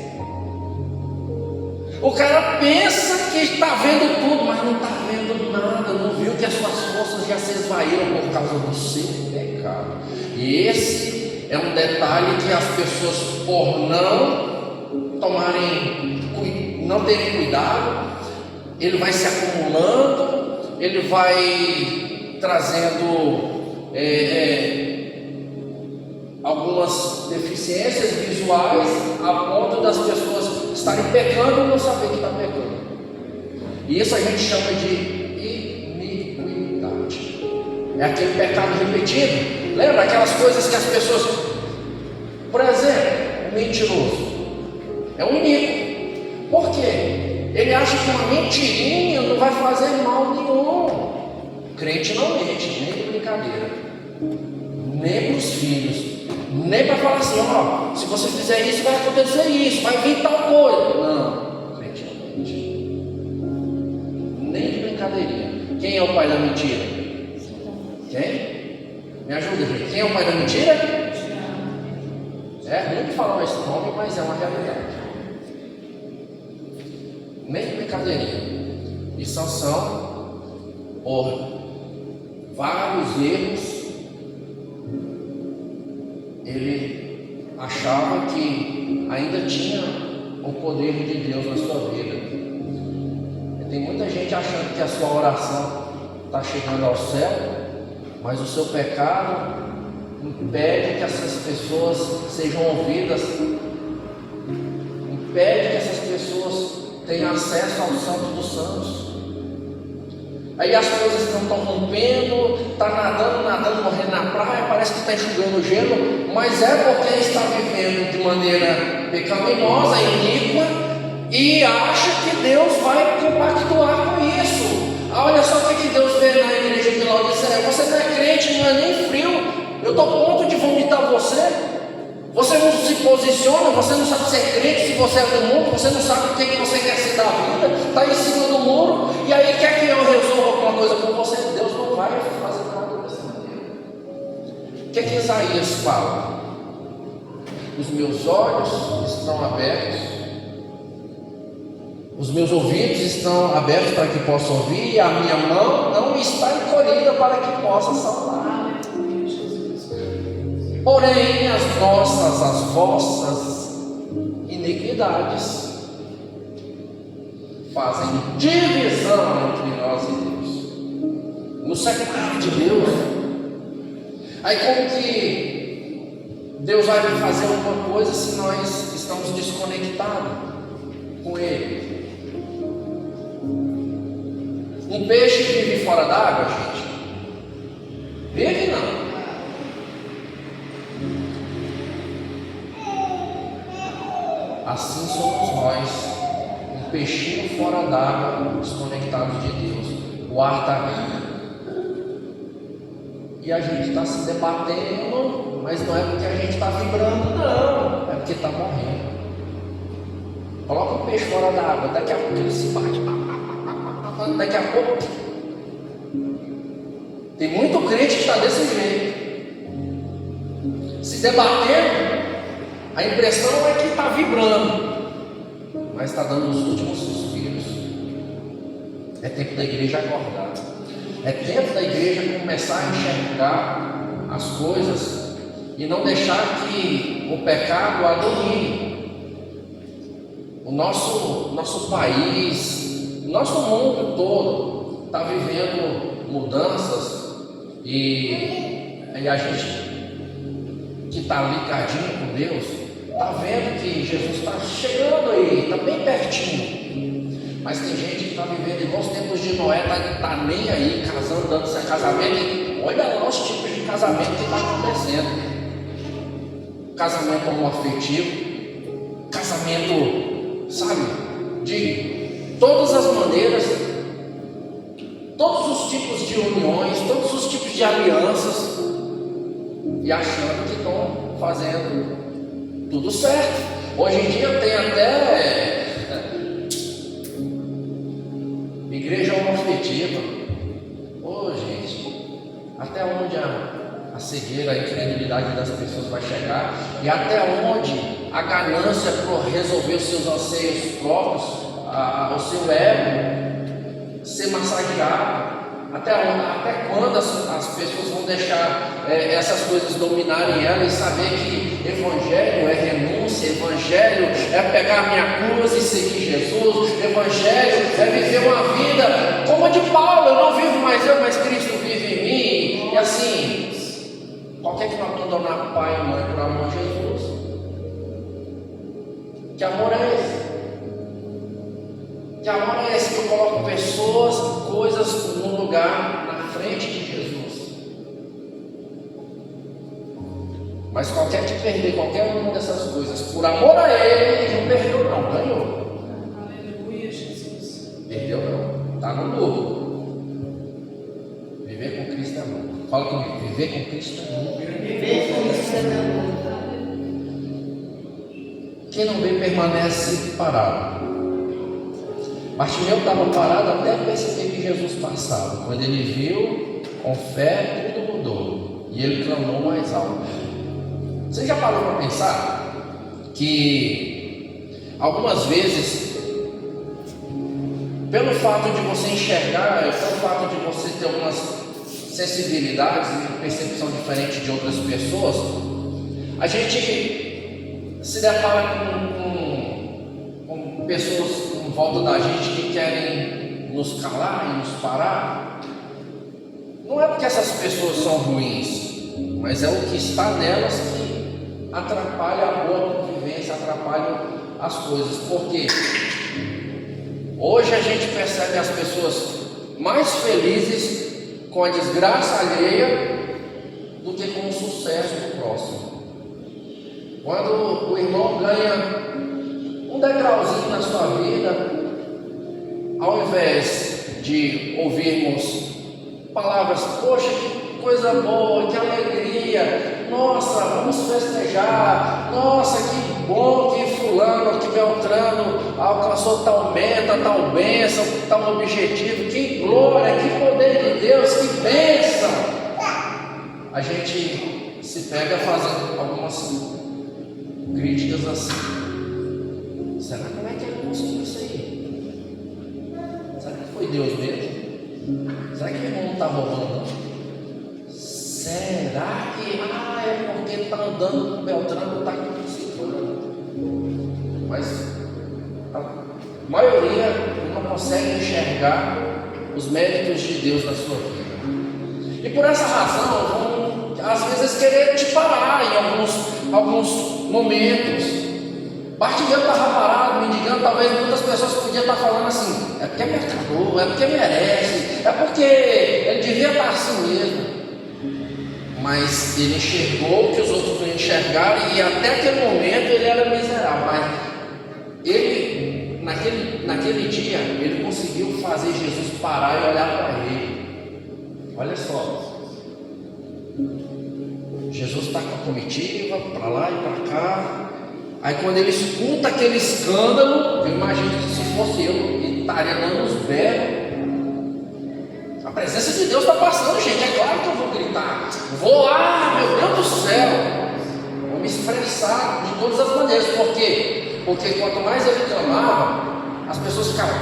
O cara pensa que está vendo tudo, mas não está vendo nada. Não viu que as suas forças já se esvaíram por causa do seu pecado. E esse é um detalhe que as pessoas, por não terem cuidado, ele vai se acumulando, ele vai trazendo algumas deficiências visuais, a ponto das pessoas estarem pecando e não saber que está pecando. E isso a gente chama de iniquidade. É aquele pecado repetido. Lembra aquelas coisas que as pessoas, por exemplo, o mentiroso é um iníquo. Por quê? Ele acha que uma mentirinha não vai fazer mal nenhum. Crente não mente, nem de brincadeira, nem para os filhos, nem para falar assim: ó, se você fizer isso vai acontecer isso, vai vir tal coisa. Não, crente não mente, nem de brincadeirinha. Quem é o pai da mentira? Quem? Me ajuda, gente. Quem é o pai da mentira? É ruim falar esse nome, mas é uma realidade. Nem brincadeirinha. E Sansão, por vários erros, ele achava que ainda tinha o poder de Deus na sua vida. E tem muita gente achando que a sua oração está chegando ao céu, mas o seu pecado impede que essas pessoas sejam ouvidas, impede que essas pessoas tenham acesso ao Santo dos Santos. Aí as coisas não estão rompendo, está nadando, morrendo na praia, parece que está enxugando gelo, mas é porque está vivendo de maneira pecaminosa, iníqua, e acha que Deus vai compactuar com isso. Olha só o que Deus vê na igreja de Laodiceia: você não é crente, não é nem frio, eu estou a ponto de vomitar você. Você não se posiciona, você não sabe ser crente, se você é do mundo, você não sabe o que você quer ser da vida, está em cima do muro, e aí quer que eu resolva alguma coisa com você? Deus não vai fazer nada dessa maneira. O que Isaías fala? Os meus olhos estão abertos, os meus ouvidos estão abertos para que possa ouvir, e a minha mão não está encolhida para que possa salvar. Porém, as vossas iniquidades fazem divisão entre nós e Deus. No secretário de Deus. Aí como que Deus vai fazer alguma coisa se nós estamos desconectados com Ele? Um peixe vive fora d'água, gente? Vive não. Assim somos nós, um peixinho fora d'água, desconectado de Deus. O ar está vindo e a gente está se debatendo, mas não é porque a gente está vibrando, não, é porque está morrendo. Coloca o peixe fora d'água, daqui a pouco ele se bate, daqui a pouco. Tem muito crente que está desse jeito, se debatendo. A impressão é que está vibrando, mas está dando os últimos suspiros. É tempo da igreja acordar. É tempo da igreja começar a enxergar as coisas e não deixar que o pecado a domine. O nosso país, o nosso mundo todo está vivendo mudanças e a gente que está ligadinho com Deus está vendo que Jesus está chegando aí, está bem pertinho. Mas tem gente que está vivendo igual os tempos de Noé, está nem aí, casando, dando seu casamento. E olha lá os tipos de casamento que está acontecendo: casamento homoafetivo, casamento, sabe, de todas as maneiras, todos os tipos de uniões, todos os tipos de alianças, e achando que estão fazendo tudo certo. Hoje em dia tem até igreja homoafetiva. Ô gente, até onde a cegueira, a incredulidade das pessoas vai chegar, e até onde a ganância por resolver os seus anseios próprios, o seu ego ser massageado. Até quando as pessoas vão deixar essas coisas dominarem ela e saber que evangelho é renúncia, evangelho é pegar a minha cruz e seguir Jesus, evangelho é viver uma vida como a de Paulo: eu não vivo mais eu, mas Cristo vive em mim. E assim, qual que é que nós abandonar pai e mãe por amor de Jesus? Que amor é esse? Que amor é esse que eu coloco pessoas, coisas num lugar na frente de Jesus? Mas qualquer que perder qualquer uma dessas coisas por amor a Ele, não perdeu não, ganhou. Aleluia, Jesus. Perdeu não, está no lucro. Viver com Cristo é bom. Fala comigo: viver com Cristo é bom. Viver com Cristo é bom. Quem não vê permanece parado. Bartimeu estava parado até perceber que Jesus passava. Quando ele viu, com fé, tudo mudou. E e ele clamou mais alto. Você já parou para pensar que algumas vezes, pelo fato de você enxergar, pelo fato de você ter algumas sensibilidades e percepção diferente de outras pessoas, a gente se depara com pessoas em volta da gente que querem nos calar e nos parar. Não é porque essas pessoas são ruins, mas é o que está nelas que atrapalha a boa convivência, atrapalha as coisas. Porque hoje a gente percebe as pessoas mais felizes com a desgraça alheia do que com o sucesso do próximo. Quando o irmão ganha um degrauzinho na sua vida, ao invés de ouvirmos palavras, poxa, que coisa boa, que alegria, nossa, vamos festejar, nossa, que bom que fulano, que Beltrano alcançou tal meta, tal bênção, tal objetivo, que glória, que poder de Deus, que bênção. A gente se pega fazendo algumas críticas assim. Será que ele conseguiu isso aí? Será que foi Deus mesmo? Será que o irmão não está roubando? Será que é porque ele está andando com o Beltrano, está com o Ciclano? Mas a maioria não consegue enxergar os méritos de Deus na sua vida. E por essa razão vão às vezes querer te parar em alguns momentos. Bartimeu estava parado, mendigando, talvez muitas pessoas podiam estar falando assim, é porque é mercador, é porque merece, é porque ele devia estar assim mesmo. Mas ele enxergou o que os outros não enxergaram, e até aquele momento ele era miserável. Mas ele, naquele dia, ele conseguiu fazer Jesus parar e olhar para ele. Olha só, Jesus está com a comitiva para lá e para cá. Aí quando ele escuta aquele escândalo, eu imagino que se fosse eu, ele estaria dando uns berros. A presença de Deus está passando, gente, é claro que eu vou gritar, vou lá, meu Deus do céu, vou me expressar de todas as maneiras. Por quê? Porque quanto mais ele clamava, as pessoas ficavam,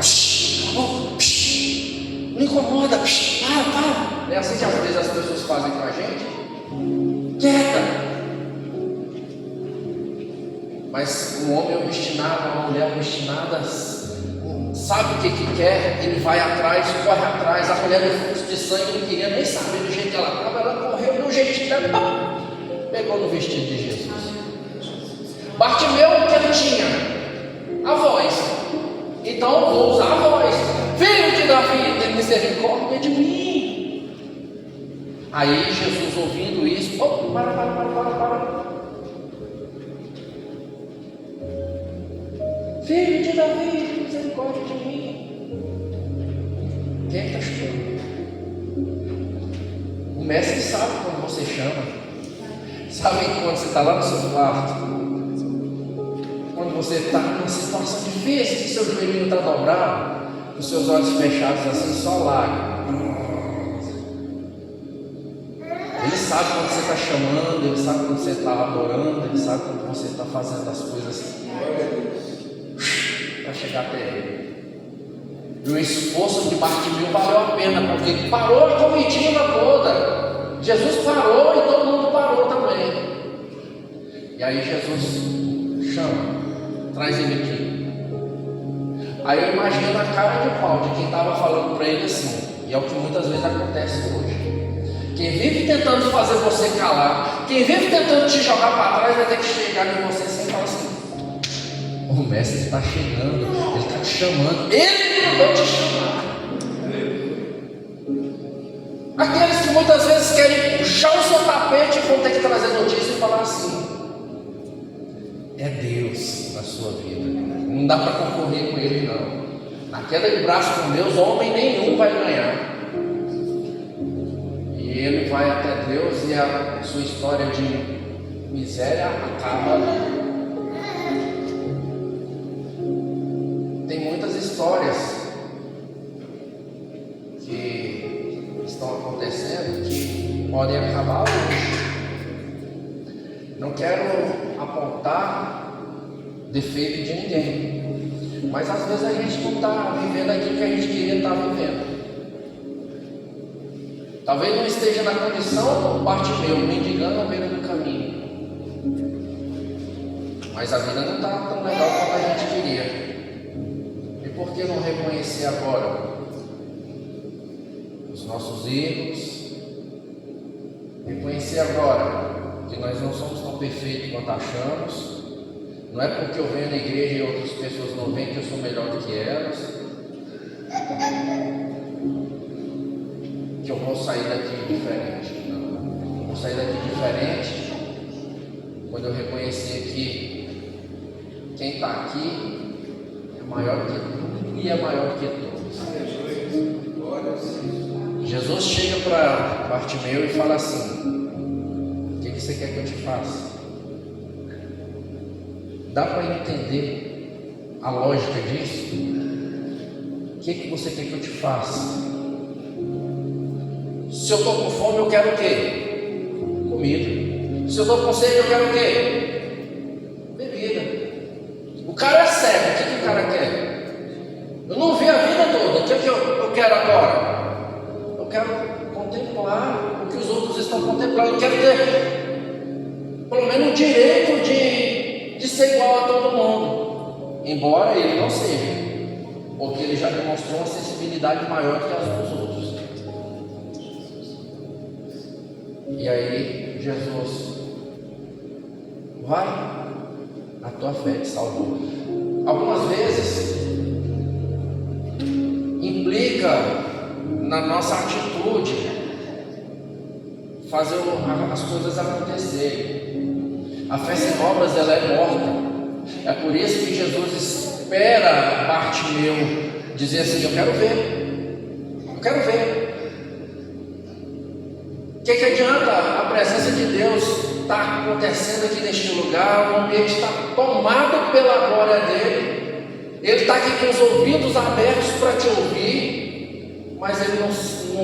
não incomoda, para. É assim que às vezes as pessoas fazem com a gente, quieta. Mas um homem obstinado, uma mulher obstinada, sabe o que quer, ele vai atrás, corre atrás. A mulher do fluxo de sangue não queria nem saber do jeito que ela estava, ela correu do jeitinho dela, pegou no vestido de Jesus. Bartimeu, o que ele tinha? A voz. Então vou usar a voz. Filho de Davi, tem misericórdia de mim. Aí Jesus, ouvindo isso, para. Filho de Davi, tem misericórdia de mim. Quem é que está chorando? O mestre sabe quando você chama. Sabe quando você está lá no seu quarto, quando você está numa situação difícil, que seu joelhinho está dobrado, com seus olhos fechados assim, só lágrimas. Ele sabe quando você está chamando, ele sabe quando você está adorando, ele sabe quando você está fazendo as coisas para chegar até ele. E o esforço de Bartimeu valeu a pena, porque parou a comitiva toda. Jesus parou e todo mundo parou também. E aí Jesus chama, traz ele aqui. Aí eu imagino a cara de pau de quem estava falando para ele assim, e é o que muitas vezes acontece hoje. Quem vive tentando fazer você calar, quem vive tentando te jogar para trás, vai ter que chegar em você sem falar assim: o mestre está chegando, ele está te chamando, ele mandou te chamar. Aqueles que muitas vezes querem puxar o seu tapete vão ter que trazer notícia e falar assim: é Deus na sua vida, não dá para concorrer com ele não. Na queda de braço com Deus, homem nenhum vai ganhar. E ele vai até Deus e a sua história de miséria acaba. Tem muitas histórias que estão acontecendo que podem acabar hoje. quero apontar defeito de ninguém. Mas às vezes a gente não está vivendo aquilo que a gente queria estar vivendo. Talvez não esteja na condição do Bartimeu, mendigando à beira do caminho. Mas a vida não está tão legal como a gente queria. E por que não reconhecer agora os nossos erros? Reconhecer agora que nós não somos tão perfeitos quanto achamos. Não é porque eu venho na igreja e outras pessoas não veem que eu sou melhor do que elas, que eu vou sair daqui diferente. Não. Eu vou sair daqui diferente quando eu reconhecer que quem está aqui é maior que tudo e é maior que todos. Jesus chega para Bartimeu e fala assim: o que você quer que eu te faça? Dá para entender a lógica disso? O que você quer que eu te faça? Se eu estou com fome, eu quero o quê? Comida. Se eu estou com sede, eu quero o quê? Bebida. O cara é cego, o que o cara quer? Eu não vi a vida toda, o que eu quero agora? Eu quero contemplar o que os outros estão contemplando. Eu quero ter pelo menos o direito de ser igual a todo mundo, embora ele não seja, porque ele já demonstrou uma sensibilidade maior do que as dos outros. E aí Jesus: vai, a tua fé te salvou. Algumas vezes implica na nossa atitude fazer as coisas acontecerem. A fé sem obras, ela é morta. É por isso que Jesus espera Bartimeu dizer assim: eu quero ver, eu quero ver. O que adianta a presença de Deus estar acontecendo aqui neste lugar? O ambiente está tomado pela glória dele. Ele está aqui com os ouvidos abertos para te ouvir, mas ele não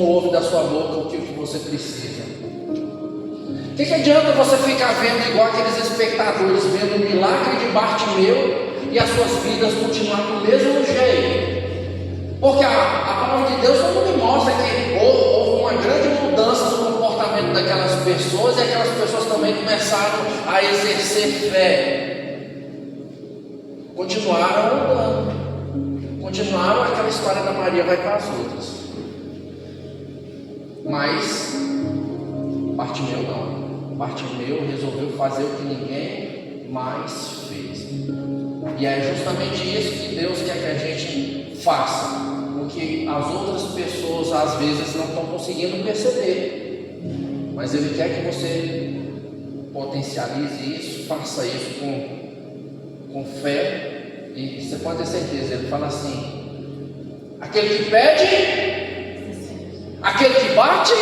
ouve da sua boca o que você precisa. O que adianta você ficar vendo igual aqueles espectadores, vendo o milagre de Bartimeu e as suas vidas continuar do mesmo jeito? Porque a palavra de Deus não me mostra que houve uma grande mudança no comportamento daquelas pessoas, e aquelas pessoas também começaram a exercer fé. Continuaram andando, continuaram aquela história da Maria vai para as outras. Mas Bartimeu não. Bartimeu resolveu fazer o que ninguém mais fez. E é justamente isso que Deus quer que a gente faça, porque as outras pessoas às vezes não estão conseguindo perceber, mas Ele quer que você potencialize isso, faça isso com fé. E você pode ter certeza, Ele fala assim: aquele que pede, aquele que bate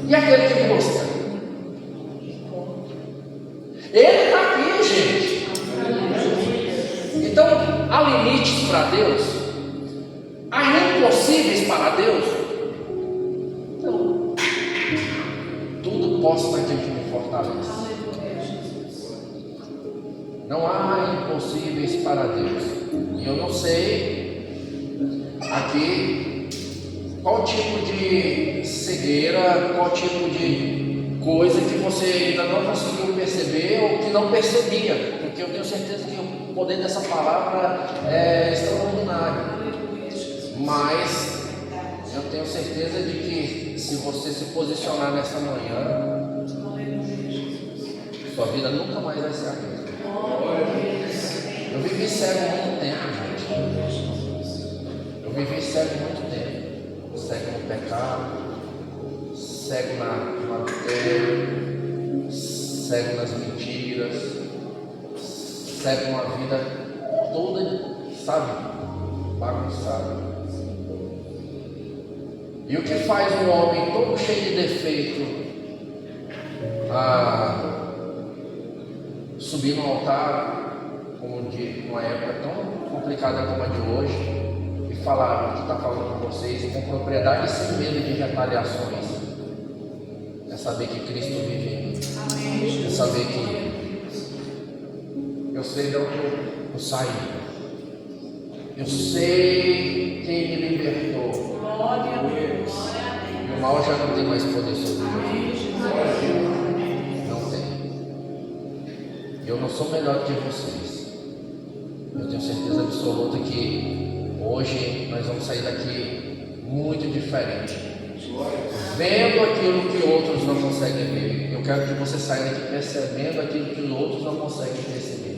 e aquele que busca. Ele está aqui, gente. Então, há limites para Deus? Há impossíveis para Deus? Não. Tudo posso naquele que me fortalece. Não há impossíveis para Deus. E eu não sei aqui qual tipo de cegueira, qual tipo de coisa que você ainda não conseguiu perceber ou que não percebia, porque eu tenho certeza que o poder dessa palavra é extraordinário. Mas eu tenho certeza de que se você se posicionar nessa manhã, sua vida nunca mais vai ser a mesma. Eu vivi cego muito tempo, gente. Eu vivi cego muito tempo. Cego no pecado, cego na adultério, cego nas mentiras, cego uma vida toda, sabe, bagunçada. E o que faz um homem todo cheio de defeito subir no altar, como de uma época tão complicada como a de hoje, e falar o que está falando com vocês com propriedade e sem medo de retaliações? É é saber que Cristo vive em mim. Amém. É saber que eu sei de onde eu saí. Eu sei quem me libertou. Glória a Deus. E o mal já não tem mais poder sobre mim. Amém, Jesus. Não tem. Eu não sou melhor que vocês. Eu tenho certeza absoluta que hoje nós vamos sair daqui muito diferente. Vendo aquilo que outros não conseguem ver. Eu quero que você saia daqui percebendo aquilo que os outros não conseguem perceber.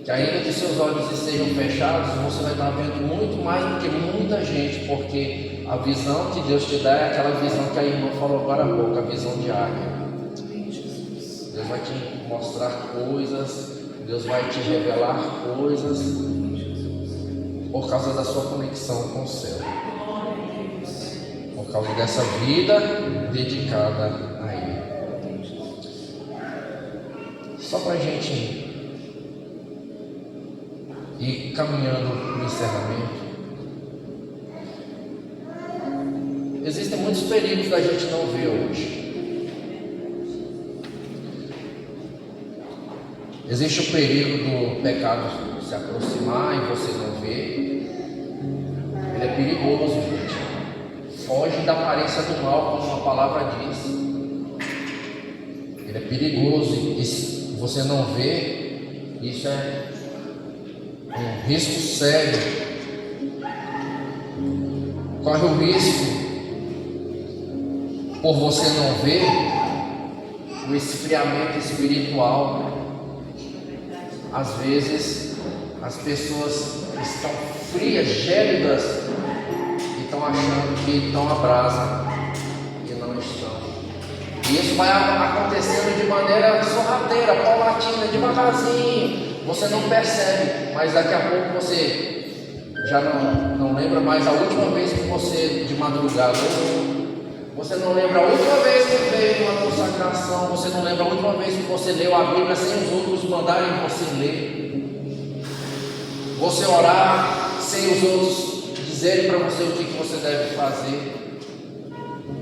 Que ainda que seus olhos estejam fechados, você vai estar vendo muito mais do que muita gente, porque a visão que Deus te dá é aquela visão que a irmã falou agora há pouco, a visão de águia. Amém, Jesus. Deus vai te mostrar coisas, Deus vai te revelar coisas por causa da sua conexão com o céu, Glória a Deus. por causa dessa vida dedicada a Ele. Só para a gente ir caminhando no encerramento, existem muitos perigos da gente não ver hoje. Existe o perigo do pecado se aproximar e você não ver. Ele é perigoso, gente. Foge da aparência do mal, como a palavra diz. Ele é perigoso e se você não vê, isso é um risco sério. Corre o risco, por você não ver, o esfriamento espiritual. Às vezes as pessoas estão frias, gélidas, e estão achando que estão à brasa e não estão. E isso vai acontecendo de maneira sorrateira, paulatina, devagarzinho. Você não percebe, mas daqui a pouco você já não lembra mais a última vez que você de madrugada. Você não lembra a última vez que veio uma consagração. Você não lembra a última vez que você leu a Bíblia sem os outros mandarem você ler. Você orar sem os outros dizerem para você o que você deve fazer.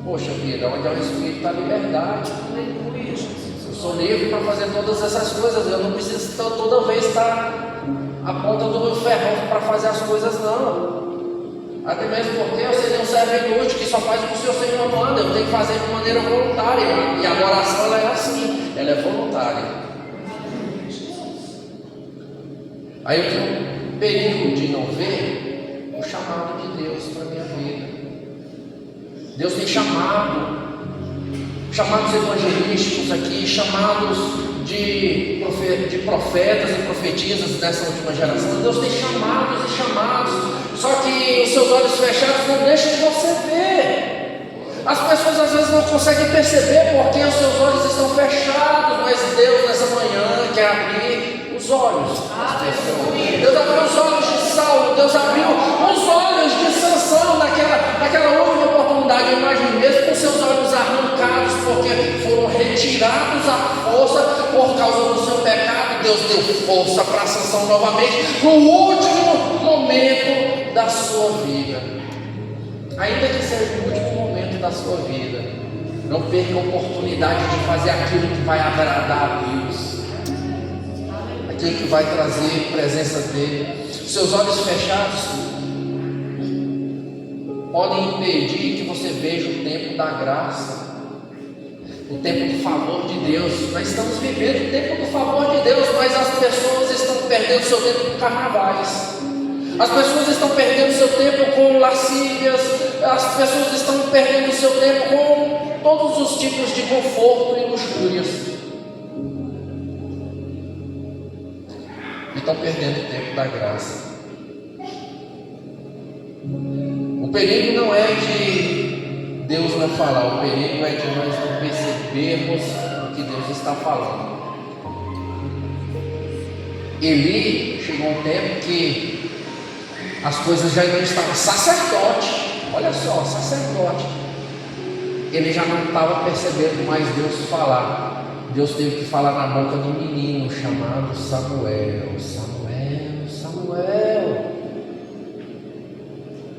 Poxa vida, onde é o Espírito está a liberdade. Aleluia, Jesus. Eu sou livre para fazer todas essas coisas. Eu não preciso toda vez estar a ponta do meu ferrão para fazer as coisas, não. Até mesmo porque eu seria um servo inútil que só faz o que o seu Senhor manda. Eu tenho que fazer de maneira voluntária. E a adoração ela é assim, ela é voluntária. Aí eu tenho um perigo de não ver o chamado de Deus para a minha vida. Deus tem chamados evangelísticos aqui, chamados de profetas e profetisas dessa última geração. Deus tem chamados e chamados, só que os seus olhos fechados não deixam de você ver. As pessoas às vezes não conseguem perceber porque os seus olhos estão fechados, mas Deus nessa manhã quer abrir os olhos das pessoas. Deus abriu os olhos de Saulo, Deus abriu os olhos de Sansão naquela última oportunidade. Eu imagino mesmo com seus olhos arrancados, porque foram retirados à força por causa do seu pecado. Deus deu força para Sansão novamente no último momento da sua vida. Ainda que seja o último momento da sua vida, não perca a oportunidade de fazer aquilo que vai agradar a Deus, aquilo que vai trazer presença dele. Seus olhos fechados podem impedir que você veja o tempo da graça, o tempo do favor de Deus. Nós estamos vivendo o tempo do favor de Deus, mas as pessoas estão perdendo seu tempo com carnavais. As pessoas estão perdendo seu tempo com lascívias. As pessoas estão perdendo seu tempo com todos os tipos de conforto e luxúrias. E estão perdendo o tempo da graça. O perigo não é de Deus não falar, o perigo é de nós não percebermos o que Deus está falando. Eli chegou um tempo que as coisas já não estavam. Sacerdote, olha só, sacerdote. Ele já não estava percebendo mais Deus falar. Deus teve que falar na boca do menino chamado Samuel. Samuel.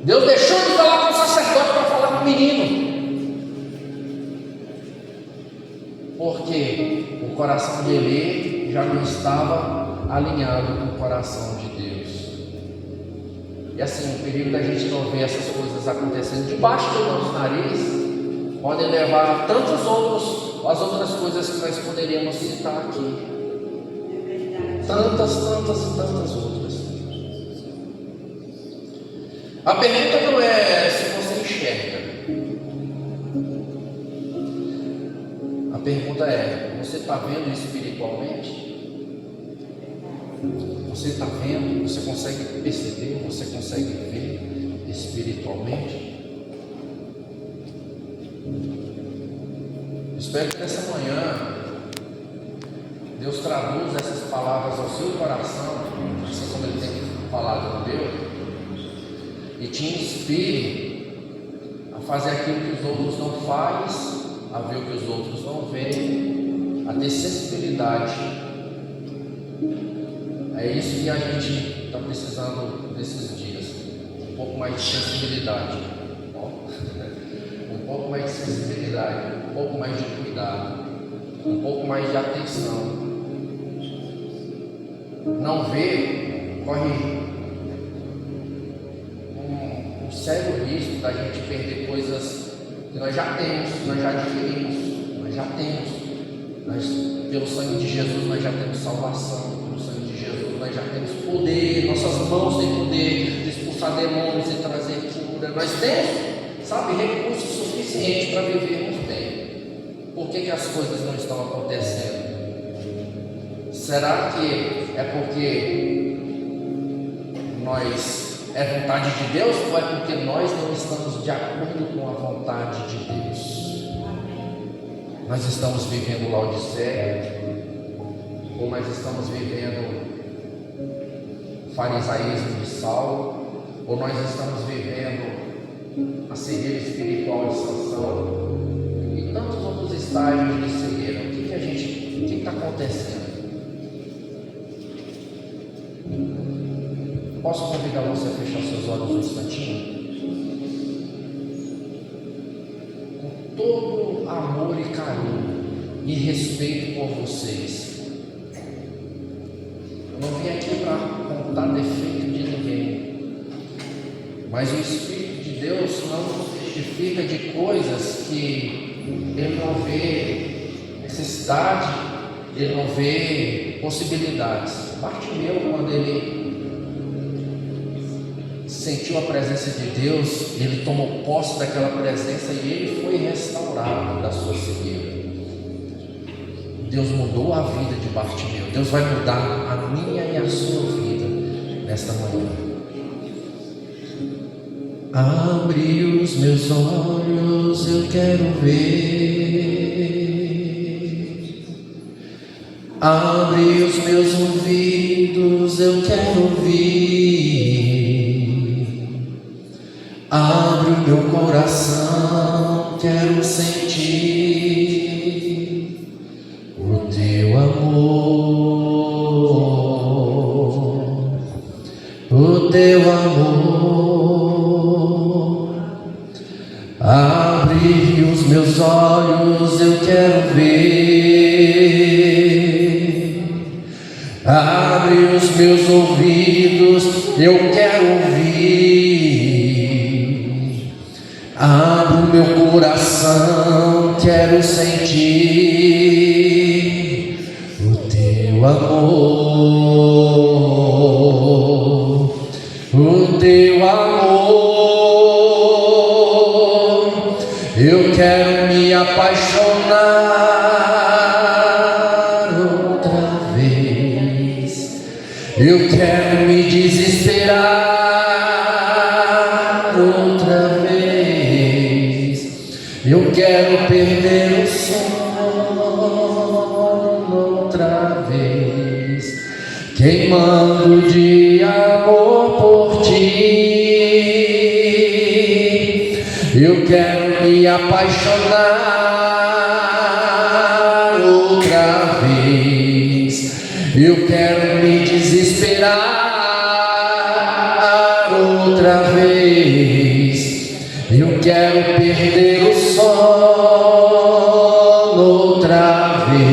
Deus deixou de falar com o sacerdote para falar com o menino. porque o coração de Eli já não estava alinhado com o coração de Deus. E assim, o perigo da gente não ver essas coisas acontecendo debaixo do nosso nariz pode levar a as outras coisas que nós poderíamos citar aqui. Tantas outras. A pergunta não é se você enxerga. A pergunta é: você está vendo espiritualmente? Você está vendo? Você consegue perceber? Você consegue ver espiritualmente? Espero que nessa manhã Deus traduza essas palavras ao seu coração, assim como Ele tem falado no meu, e te inspire a fazer aquilo que os outros não fazem, a ver o que os outros não veem, a ter sensibilidade. É isso que a gente está precisando nesses dias, um pouco mais de sensibilidade, um pouco mais de sensibilidade, um pouco mais de cuidado, um pouco mais de atenção. Não ver corre um sério risco da gente perder coisas que nós já temos, nós já adquirimos, nós já temos. Pelo sangue de Jesus nós já temos salvação, pelo sangue de Jesus nós já temos poder, nossas mãos têm poder de expulsar demônios e trazer cura. Nós temos, recursos suficientes para vivermos bem. Por que as coisas não estão acontecendo? Será que é porque é vontade de Deus, ou é porque nós não estamos de acordo com a vontade de Deus? Nós estamos vivendo Laodiceia, ou nós estamos vivendo farisaísmo de Saulo, ou nós estamos vivendo a cegueira espiritual de Sansão e tantos outros estágios de cegueira? O que está acontecendo? Posso convidar você a fechar seus olhos um instantinho? Com todo amor e carinho e respeito por vocês, eu não vim aqui para contar defeito de ninguém, mas o Espírito de Deus não nos testifica de coisas que Ele não vê necessidade, Ele não vê possibilidades. Bartimeu, quando ele sentiu a presença de Deus, ele tomou posse daquela presença e ele foi restaurado da sua cegueira. Deus mudou a vida de Bartimeu. Deus vai mudar a minha e a sua vida nesta manhã. Abre os meus olhos, eu quero ver. Abre os meus ouvidos, eu quero ouvir. Abre o meu coração, quero sentir o teu amor, o teu amor. Abre os meus olhos, eu quero ver. Abre os meus ouvidos, eu quero ouvir. Abre o meu coração, quero sentir o teu amor, o teu amor. Eu quero me apaixonar outra vez, eu quero me desesperar outra vez. Eu quero perder o sono outra vez, queimando de amor por ti. Eu quero me apaixonar outra vez, eu quero me desesperar outra vez. Eu quero perder o sono outra vez.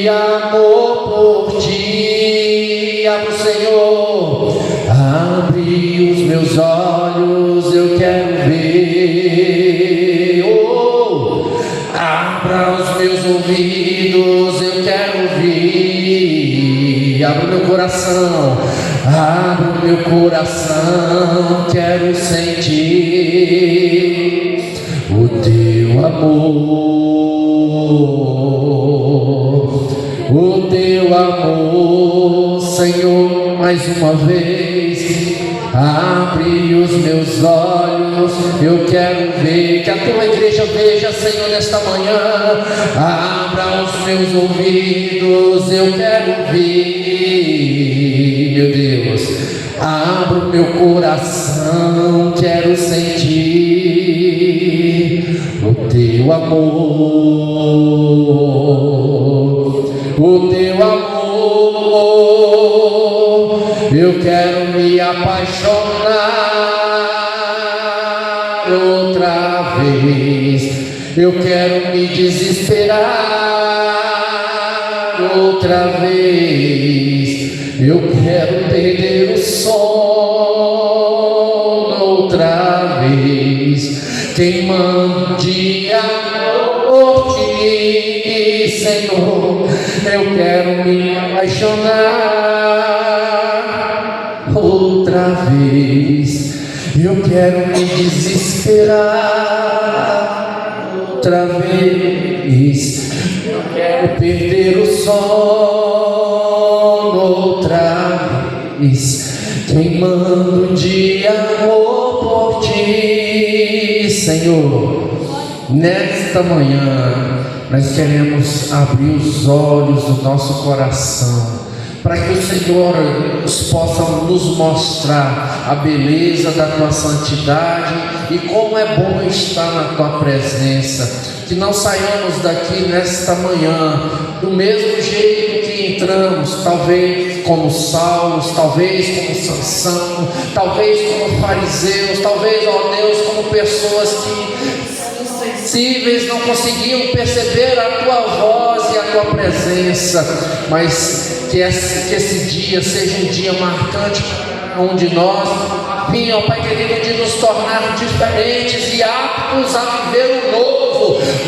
de amor por ti. Abra o Senhor, abre os meus olhos, eu quero ver. Oh, abra os meus ouvidos, eu quero ouvir. Abra o meu coração, abra o meu coração, quero sentir o teu amor, o teu amor, Senhor, mais uma vez, abre os meus olhos, eu quero ver, que a tua igreja veja, Senhor, nesta manhã, abra os meus ouvidos, eu quero ouvir, meu Deus, abra o meu coração, quero sentir o teu amor, o teu amor, eu quero me apaixonar outra vez, eu quero me desesperar outra vez, eu quero perder o sono outra vez, queimando de amor por ti, Senhor, eu quero me apaixonar outra vez, eu quero me desesperar outra vez, eu quero perder o sono outra vez, queimando de amor por ti, Senhor. Nesta manhã nós queremos abrir os olhos do nosso coração, para que o Senhor possa nos mostrar a beleza da tua santidade e como é bom estar na tua presença. Que não saiamos daqui nesta manhã do mesmo jeito que entramos, talvez como Saulo, talvez como Sansão, talvez como fariseus, talvez, ó Deus, como pessoas que insensíveis não conseguiam perceber a tua voz e a tua presença, mas que esse dia seja um dia marcante para cada um de nós, a fim, ó Pai querido, de nos tornar diferentes e aptos a viver o novo.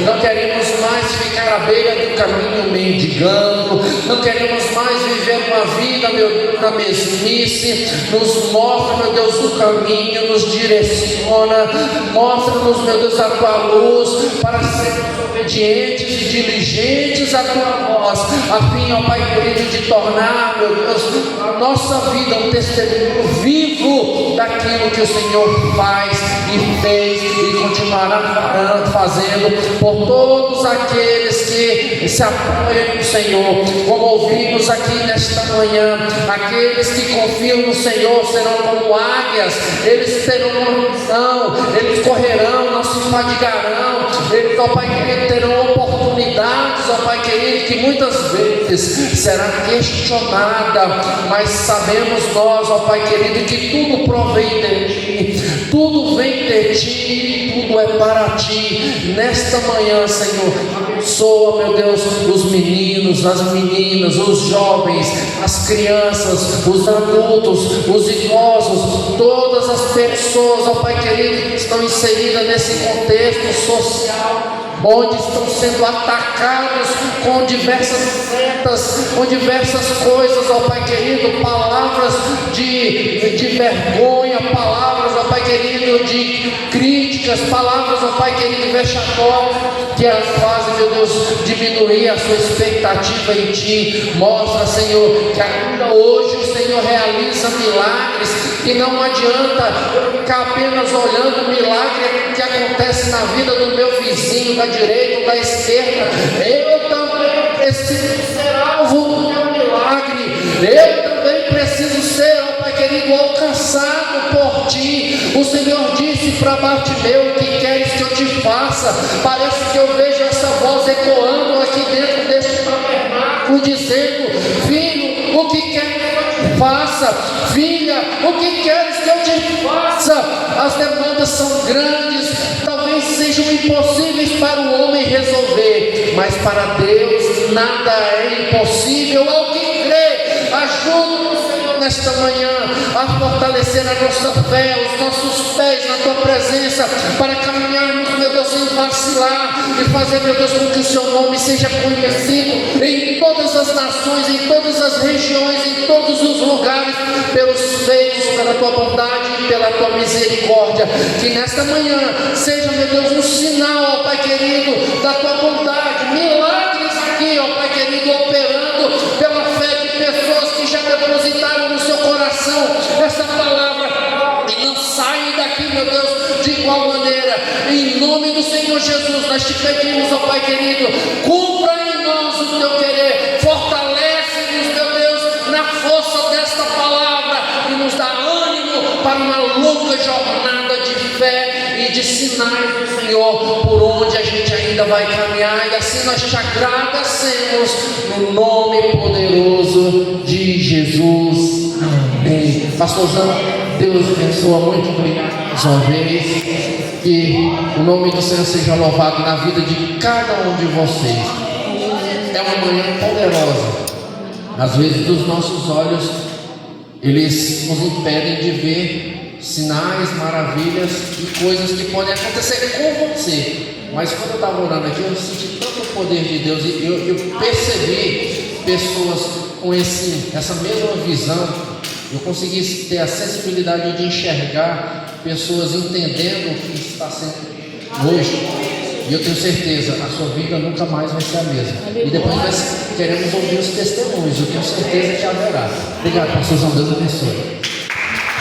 Não queremos mais ficar à beira do caminho mendigando, não queremos mais viver uma vida, meu Deus, na mesmice. Nos mostra, meu Deus, o caminho, nos direciona, mostra-nos, meu Deus, a tua luz, para sermos obedientes e diligentes à tua voz, a fim, ó Pai querido, de tornar, meu Deus, a nossa vida um testemunho vivo daquilo que o Senhor faz e fez e continuará fazendo por todos aqueles que se apoiam no Senhor. Como ouvimos aqui nesta manhã, aqueles que confiam no Senhor serão como águias, eles terão uma visão, eles correrão, não se fadigarão, eles, ó Pai querido, terão oportunidades, ó Pai querido, que muitas vezes será questionada, mas sabemos nós, ó Pai querido, que tudo provém de ti, tudo vem de ti, tudo é para ti. Nesta manhã, Senhor, abençoa, meu Deus, os meninos, as meninas, os jovens, as crianças, os adultos, os idosos, todas as pessoas, ó Pai querido, que estão inseridas nesse contexto social, onde estão sendo atacados com diversas setas, com diversas coisas, ó Pai querido, palavras de vergonha, palavras, ó Pai querido, de críticas, palavras, ó Pai querido, vexatórias, que as fazem, meu Deus, diminuir a sua expectativa em Ti. Mostra, Senhor, que ainda hoje o Senhor realiza milagres, que não adianta eu ficar apenas olhando o milagre que acontece na vida do meu vizinho, da direita ou da esquerda. Eu também preciso ser alvo do meu milagre, eu também preciso ser, ó Pai querido, alcançado por Ti. O Senhor disse para Bartimeu: o que queres que eu te faça? Parece que eu vejo essa voz ecoando aqui dentro deste tabernáculo, dizendo: filho, o que queres que eu te faça? Filha, o que queres que eu te faça? As demandas são grandes, talvez sejam impossíveis para o homem resolver, mas para Deus nada é impossível ao que crê. Ajuda-nos, Senhor, nesta manhã a fortalecer a nossa fé, os nossos pés na tua presença, para caminharmos, meu Deus, sem vacilar, e fazer, meu Deus, com que o seu nome seja conhecido em todas as nações, em todas as regiões, em todos os lugares, pelos feitos, pela tua bondade e pela tua misericórdia. Que nesta manhã seja, meu Deus, um sinal, ó Pai querido, da tua bondade, milagres aqui, ó Pai querido, operando pela fé de pessoas que já depositaram no seu coração essa palavra, e não saem daqui, meu Deus, de igual maneira. Em nome do Senhor Jesus, nós te pedimos, ó Pai querido, cumpra em nós o teu querer, fortalece-nos, meu Deus, na força desta palavra, e nos dá ânimo para uma longa jornada de fé e de sinais do Senhor, por onde a gente ainda vai caminhar, e assim nós te agradecemos, no nome poderoso de Jesus. Amém. Pastorzão, Deus abençoa, muito obrigado mais uma vez. Que o nome do Senhor seja louvado na vida de cada um de vocês. É uma manhã poderosa. Às vezes os nossos olhos, eles nos impedem de ver sinais, maravilhas e coisas que podem acontecer com você. Mas quando eu estava orando aqui, eu senti tanto o poder de Deus, e eu percebi pessoas com essa mesma visão. Eu consegui ter a sensibilidade de enxergar pessoas entendendo o que está sendo hoje. E eu tenho certeza, a sua vida nunca mais vai ser a mesma. E depois nós queremos ouvir os testemunhos. Eu tenho certeza que haverá. Obrigado, pastorzão. Deus abençoe.